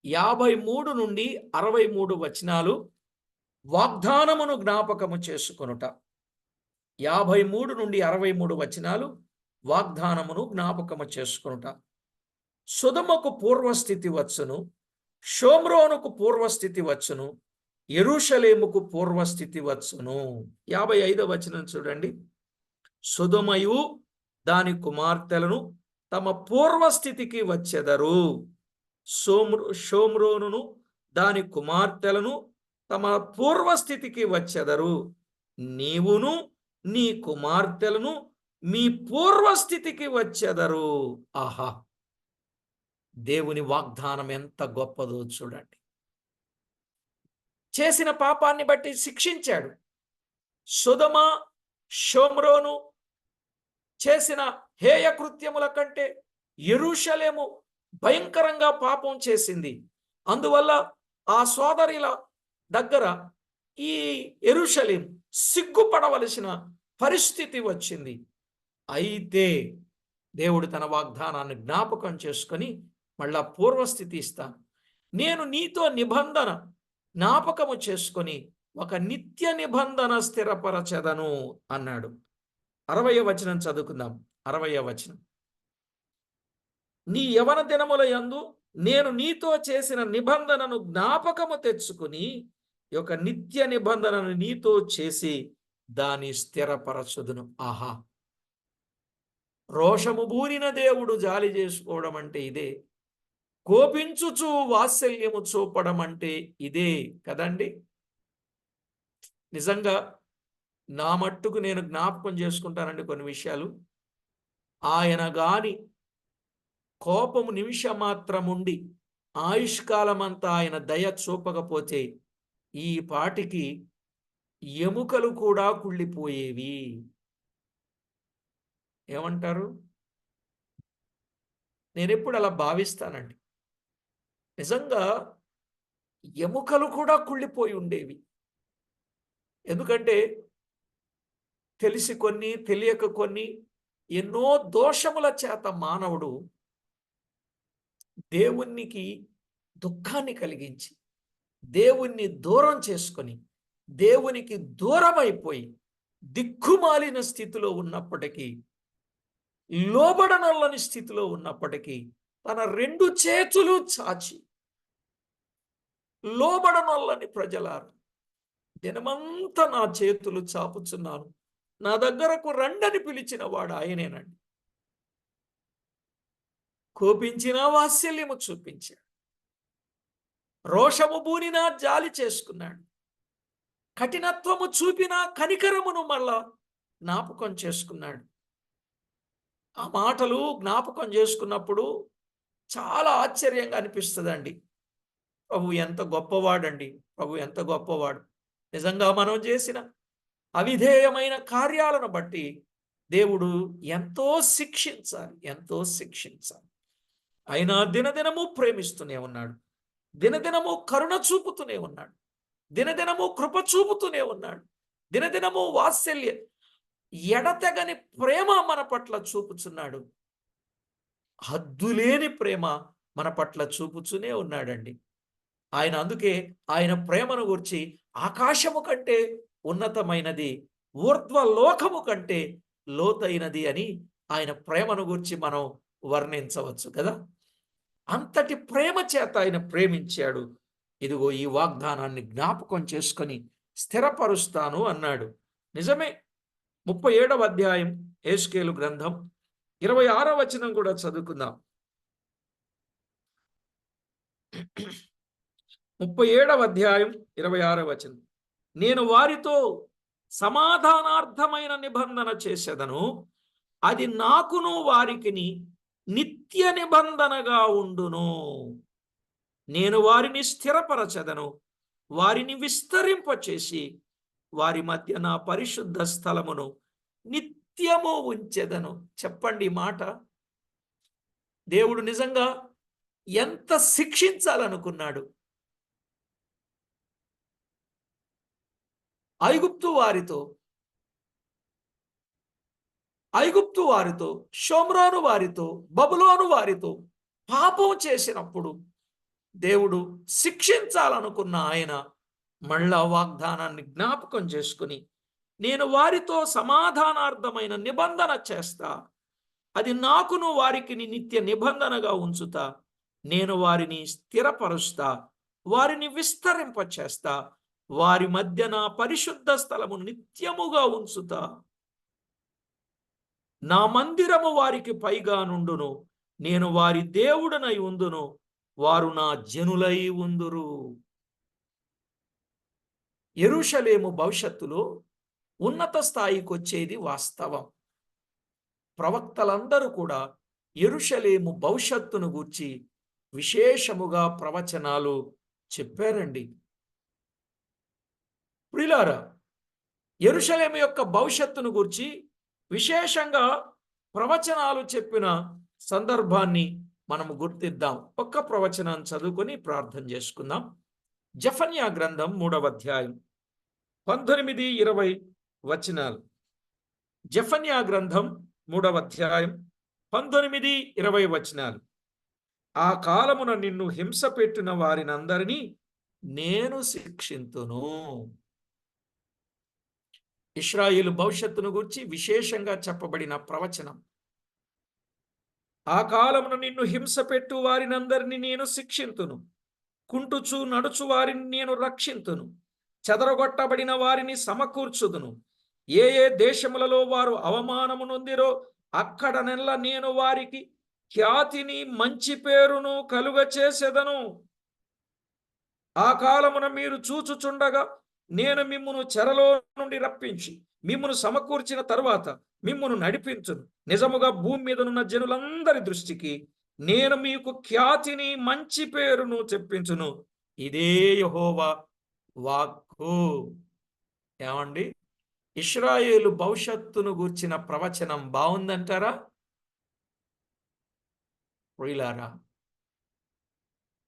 53 నుండి 63 వచనాలు వాగ్దానమును జ్ఞాపకము చేసుకొనుట. 53 నుండి 63 వచనాలు వాగ్దానమును జ్ఞాపకము చేసుకొనుట. సొదొమకు పూర్వస్థితి వచ్చును, షోమ్రోనుకు పూర్వస్థితి వచ్చును, యెరూషలేముకు పూర్వస్థితి వచ్చును. 55వ వచనం చూడండి. సొదొమయు దాని కుమార్తెలను తమ పూర్వస్థితికి వచ్చెదరు. షోమ్రోనును దాని కుమార్తెలను తమ పూర్వస్థితికి వచ్చెదరు. నీవును నీ కుమార్తెలను మీ పూర్వస్థితికి వచ్చెదరు. ఆహా, దేవుని వాగ్దానం ఎంత గొప్పదో చూడండి. చేసిన పాపాన్ని బట్టి శిక్షించాడు. సొదొమ, షోమ్రోను చేసిన హేయ కృత్యముల కంటే యెరూషలేము భయంకరంగా పాపం చేసింది. అందువల్ల ఆ సోదరుల దగ్గర ఈ యెరూషలేం సిగ్గుపడవలసిన పరిస్థితి వచ్చింది. అయితే దేవుడు తన వాగ్దానాన్ని జ్ఞాపకం చేసుకొని మళ్ళా పూర్వస్థితి ఇస్తాను, నేను నీతో నిబంధన జ్ఞాపకము చేసుకొని ఒక నిత్య నిబంధన స్థిరపరచెదను అన్నాడు. 60వ వచనం చదువుకుందాం. 60వ వచనం. నీ యవన దినముల యందు నేను నీతో చేసిన నిబంధనను జ్ఞాపకము తెచ్చుకుని ఒక నిత్య నిబంధనను నీతో చేసి దాని స్థిరపరచుదును. ఆహా, రోషము బూరిన దేవుడు జాలి చేసుకోవడం అంటే ఇదే. కోపించుచు వాత్సల్యము చూపడం అంటే ఇదే కదండి. నిజంగా నా మట్టుకు నేను జ్ఞాపకం చేసుకుంటానండి కొన్ని విషయాలు. ఆయన గాని కోపము నిమిషమాత్రముండి ఆయుష్కాలమంతా ఆయన దయ చూపకపోతే ఈ పాటికి ఎముకలు కూడా కుళ్ళిపోయేవి. ఏమంటారు? నేనెప్పుడు అలా భావిస్తానండి. నిజంగా ఎముకలు కూడా కుళ్ళిపోయి ఉండేవి. ఎందుకంటే తెలిసి కొన్ని, తెలియక కొన్ని, ఎన్నో దోషముల చేత మానవుడు దేవునికి దుఃఖాన్ని కలిగించి, దేవుణ్ణి దూరం చేసుకొని, దేవునికి దూరమైపోయి దిక్కుమాలిన స్థితిలో ఉన్నప్పటికీ, లోబడనొల్లని స్థితిలో ఉన్నప్పటికీ తన 2 చేతులు చాచి, లోబడనొల్లని ప్రజలారా, దినమంతా నా చేతులు చాపుచున్నాను, నా దగ్గరకు రండని పిలిచిన వాడు ఆయనేనండి. కోపించిన వాత్సల్యము చూపించాడు. రోషము బూనినా జాలి చేసుకున్నాడు. కఠినత్వము చూపినా కనికరమును మళ్ళా జ్ఞాపకం చేసుకున్నాడు. ఆ మాటలు జ్ఞాపకం చేసుకున్నప్పుడు చాలా ఆశ్చర్యంగా అనిపిస్తుందండి. ప్రభు ఎంత గొప్పవాడండి, ప్రభు ఎంత గొప్పవాడు. నిజంగా మనం చేసిన అవిధేయమైన కార్యాలను బట్టి దేవుడు ఎంతో శిక్షించాలి, ఎంతో శిక్షించాలి. అయినా దినదినము ప్రేమిస్తూనే ఉన్నాడు, దినదినము కరుణ చూపుతూనే ఉన్నాడు, దినదినము కృప చూపుతూనే ఉన్నాడు, దినదినము వాత్సల్య ఎడతెగని ప్రేమ మన పట్ల చూపుచున్నాడు. హద్దులేని ప్రేమ మన పట్ల చూపుతూనే ఉన్నాడండి. అందుకే ఆయన ప్రేమను గురించి ఆకాశము కంటే ఉన్నతమైనది, ఊర్ధ్వలోకము కంటే లోతైనది అని ఆయన ప్రేమను గురించి మనం వర్ణించవచ్చు కదా. అంతటి ప్రేమ చేత ఆయన ప్రేమించాడు. ఇదిగో ఈ వాగ్దానాన్ని జ్ఞాపకం చేసుకొని స్థిరపరుస్తాను అన్నాడు. నిజమే. 37వ అధ్యాయం యెహెజ్కేలు గ్రంథం 26వ వచనం కూడా చదువుకుందాం. 37వ అధ్యాయం 26వ వచనం. నేను వారితో సమాధానార్థమైన నిబంధన చేసేదను, అది నాకును వారికిని నిత్య నిబంధనగా ఉండును. నేను వారిని స్థిరపరచెదను, వారిని విస్తరింపచేసి వారి మధ్య నా పరిశుద్ధ స్థలమును నిత్యము ఉంచెదను. చెప్పండి ఈ మాట. దేవుడు నిజంగా ఎంత శిక్షించాలనుకున్నాడు. ఐగుప్తు వారితో, షోమ్రోను వారితో, బబులోను వారితో పాపం చేసినప్పుడు దేవుడు శిక్షించాలనుకున్న ఆయన మళ్ళా వాగ్దానాన్ని జ్ఞాపకం చేసుకుని, నేను వారితో సమాధానార్థమైన నిబంధన చేస్తా, అది నాకును వారికి నిత్య నిబంధనగా ఉంచుతా, నేను వారిని స్థిరపరుస్తా, వారిని విస్తరింపచేస్తా, వారి మధ్య నా పరిశుద్ధ స్థలము నిత్యముగా ఉంచుతా, నా మందిరము వారికి పైగా నుండును, నేను వారి దేవుడనై ఉందును, వారు నా జనులై ఉందురు. యెరూషలేము భవిష్యత్తులో ఉన్నత స్థాయికి వచ్చేది వాస్తవం. ప్రవక్తలందరూ కూడా యెరూషలేము భవిష్యత్తును గూర్చి విశేషముగా ప్రవచనాలు చెప్పారండి. ప్రియులారా, యెరూషలేము యొక్క భవిష్యత్తును గూర్చి విశేషంగా ప్రవచనాలు చెప్పిన సందర్భాన్ని మనము గుర్తిద్దాం. ఒక్క ప్రవచనాన్ని చదువుకొని ప్రార్థన చేసుకుందాం. జెఫన్యా గ్రంథం 3వ అధ్యాయం 19-20 వచనాలు. జెఫన్యా గ్రంథం 3వ అధ్యాయం 19-20 వచనాలు. ఆ కాలమున నిన్ను హింస పెట్టిన వారినందరినీ నేను శిక్షింతును. ఇశ్రాయేలు భవిష్యత్తును గురించి విశేషంగా చెప్పబడిన ప్రవచనం. ఆ కాలమున నిన్ను హింస పెట్టు వారినందరినీ నేను శిక్షింతును, కుంటుచు నడుచు వారిని నేను రక్షింతును, చెదరగొట్టబడిన వారిని సమకూర్చుదును. ఏ ఏ దేశములలో వారు అవమానము నొందిరో అక్కడనెల్లా నేను వారికి ఖ్యాతిని మంచి పేరును కలుగ చేసేదను. ఆ కాలమున మీరు చూచుచుండగా నేను మిమ్మును చెరలో నుండి రప్పించి మిమ్మును సమకూర్చిన తరువాత మిమ్మును నడిపించును. నిజముగా భూమి మీద ఉన్న జనులందరి దృష్టికి నేను మీకు ఖ్యాతిని మంచి పేరును చెప్పించును. ఇదే యెహోవా వాక్కు. ఏమండి, ఇశ్రాయేలు భవిష్యత్తును గూర్చిన ప్రవచనం బాగుందంటారా? ప్రియులారా,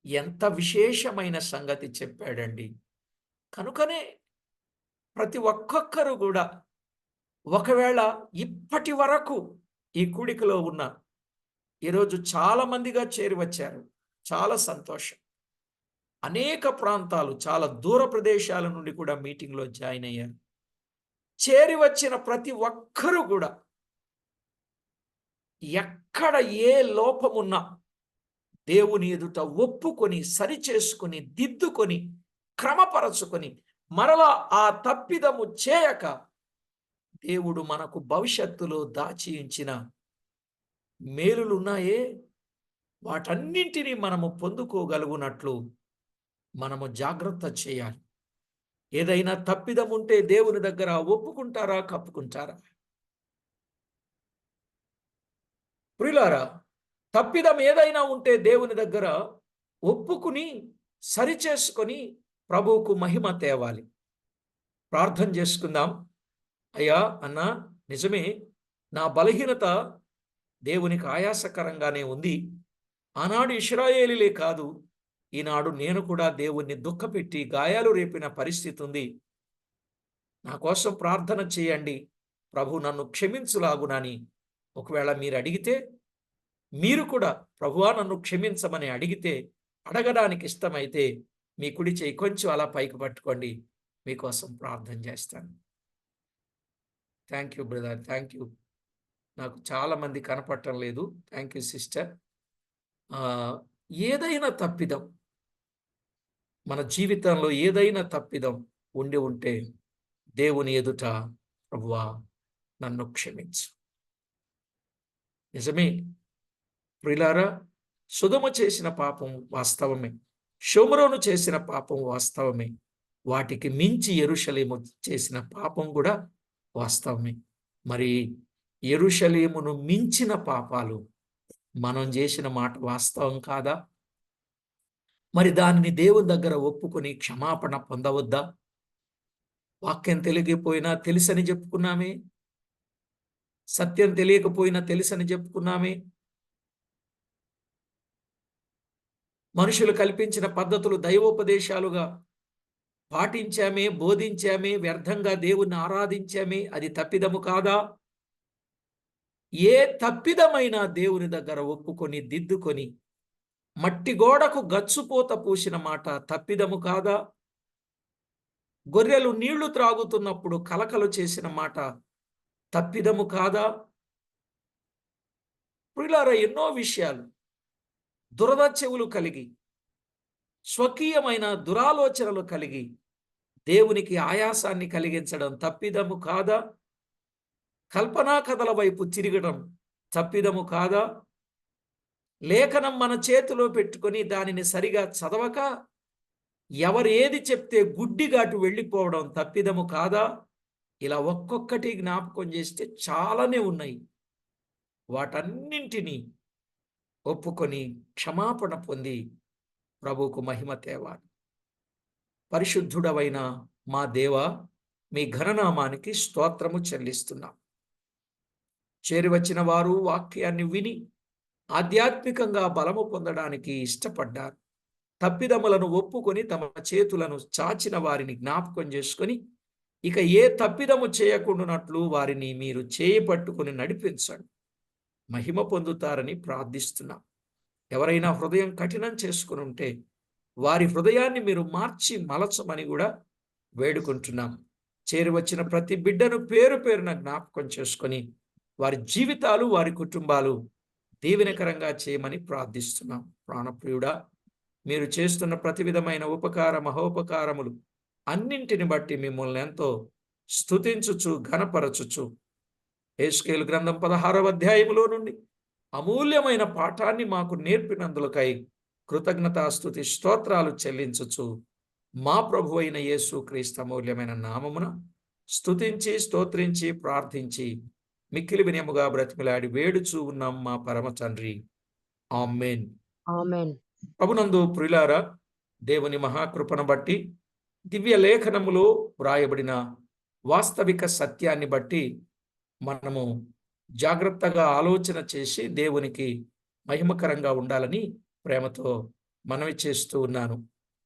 ఎంత విశేషమైన సంగతి చెప్పాడండి. కనుకనే ప్రతి ఒక్కొక్కరు కూడా ఒకవేళ ఇప్పటి వరకు ఈ కూడికలో ఉన్న ఈరోజు చాలా మందిగా చేరి వచ్చారు, చాలా సంతోషం. అనేక ప్రాంతాలు, చాలా దూర ప్రదేశాల నుండి కూడా మీటింగ్లో జాయిన్ అయ్యారు. చేరి వచ్చిన ప్రతి ఒక్కరూ కూడా ఎక్కడ ఏ లోపమున్నా దేవుని ఎదుట ఒప్పుకొని, సరిచేసుకొని, దిద్దుకొని, క్రమపరచుకొని మరలా ఆ తప్పిదము చేయక దేవుడు మనకు భవిష్యత్తులో దాచి ఉంచిన మేలులున్నాయే వాటన్నింటినీ మనము పొందుకోగలుగునట్లు మనము జాగ్రత్త చేయాలి. ఏదైనా తప్పిదం ఉంటే దేవుని దగ్గర ఒప్పుకుంటారా, కప్పుకుంటారా? ప్రియులారా, తప్పిదం ఏదైనా ఉంటే దేవుని దగ్గర ఒప్పుకుని సరిచేసుకొని ప్రభువుకు మహిమ తేవాలి. ప్రార్థన చేసుకుందాం. అయ్యా అన్నా, నిజమే, నా బలహీనత దేవునికి ఆయాసకరంగానే ఉంది. ఆనాడు ఇశ్రాయేలీలే కాదు, ఈనాడు నేను కూడా దేవుణ్ణి దుఃఖపెట్టి గాయాలు రేపిన పరిస్థితి ఉంది. నా కోసం ప్రార్థన చేయండి, ప్రభు నన్ను క్షమించులాగునని ఒకవేళ మీరు అడిగితే, మీరు కూడా ప్రభువా నన్ను క్షమించమని అడగడానికి ఇష్టమైతే మీ కుడి చేయి కొంచెం అలా పైకి పట్టుకోండి. మీకోసం ప్రార్థన చేస్తాను. Thank you brother, thank you. నాకు చాలా మంది కనపడటం లేదు. Thank you sister. ఏదైనా తప్పిదం, మన జీవితంలో ఏదైనా తప్పిదం ఉంటే దేవుని ఎదుట ప్రభువా నన్ను క్షమించు. నిజమే ప్రియులారా, సొదొమ చేసిన పాపం వాస్తవమే, షోమ్రోను చేసిన పాపం వాస్తవమే, వాటికి మించి యెరూషలేము చేసిన పాపం కూడా వాస్తవమే. మరి యెరూషలేమును మించిన పాపాలు మనం చేసిన మాట వాస్తవం కాదా? మరి దానిని దేవుని దగ్గర ఒప్పుకొని క్షమాపణ పొందవద్దా? వాక్యం తెలియకపోయినా తెలుసని చెప్పుకున్నామే, సత్యం తెలియకపోయినా తెలుసని చెప్పుకున్నామే, మనుషులు కల్పించిన పద్ధతులు దైవోపదేశాలుగా పాటించామే, బోధించామే, వ్యర్థంగా దేవుణ్ణి ఆరాధించామే, అది తప్పిదము కాదా? ఏ తప్పిదమైనా దేవుని దగ్గర ఒప్పుకొని దిద్దుకొని మట్టి గోడకు గచ్చుపోత పూసిన మాట తప్పిదము కాదా? గొర్రెలు నీళ్లు త్రాగుతున్నప్పుడు కలకలు చేసిన మాట తప్పిదము కాదా? ప్రియులారా, ఎన్నో విషయాలు దురద చెవులు కలిగి, స్వకీయమైన దురాలోచనలు కలిగి దేవునికి ఆయాసాన్ని కలిగించడం తప్పిదము కాదా? కల్పనా కథల వైపు తిరగడం తప్పిదము కాదా? లేఖనం మన చేతిలో పెట్టుకొని దానిని సరిగా చదవక ఎవరు ఏది చెప్తే గుడ్డిగాటు వెళ్ళిపోవడం తప్పిదము కాదా? ఇలా ఒక్కొక్కటి జ్ఞాపకం చేస్తే చాలానే ఉన్నాయి. వాటన్నింటినీ ఒప్పుకొని క్షమాపణ పొంది ప్రభువుకు మహిమ తేవాలి. పరిశుద్ధుడవైన మా దేవా, మీ ఘననామానికి స్తోత్రము చెల్లిస్తున్నాం. చేరివచ్చిన వారు వాక్యాన్ని విని ఆధ్యాత్మికంగా బలము పొందడానికి ఇష్టపడ్డారు. తప్పిదములను ఒప్పుకొని తమ చేతులను చాచిన వారిని జ్ఞాపకం చేసుకొని ఇక ఏ తప్పిదము చేయకుండానట్లు వారిని మీరు చేయపట్టుకుని నడిపించండి. మహిమ పొందుతారని ప్రార్థిస్తున్నాం. ఎవరైనా హృదయం కఠినం చేసుకుని ఉంటే వారి హృదయాన్ని మీరు మార్చి మలచమని కూడా వేడుకుంటున్నాం. చేరివచ్చిన ప్రతి బిడ్డను పేరు పేరున జ్ఞాపకం చేసుకొని వారి జీవితాలు, వారి కుటుంబాలు దీవెనకరంగా చేయమని ప్రార్థిస్తున్నాం. ప్రాణప్రియుడా, మీరు చేస్తున్న ప్రతి విధమైన ఉపకార మహోపకారములు అన్నింటిని బట్టి మిమ్మల్ని ఎంతో స్తుతించుచు ఘనపరచుచు హెస్కేలు గ్రంథం 16వ అధ్యాయములో నుండి అమూల్యమైన పాఠాన్ని మాకు నేర్పినందులకై కృతజ్ఞతాస్తుతి స్తోత్రాలు చెల్లించుచు మా ప్రభువైన యేసుక్రీస్తు అమూల్యమైన నామమున స్తుతించి స్తోత్రించి ప్రార్థించి మిక్కిలి వినయముగా బ్రతిమిలాడి వేడుచూ ఉన్నాం మా పరమ తండ్రి. ఆమేన్. ఆమేన్. ప్రభునందు ప్రియులారా, దేవుని మహాకృపను బట్టి దివ్య లేఖనములో వ్రాయబడిన వాస్తవిక సత్యాన్ని బట్టి మనము జాగ్రత్తగా ఆలోచన చేసి దేవునికి మహిమకరంగా ఉండాలని ప్రేమతో మనవి చేస్తూ ఉన్నాను.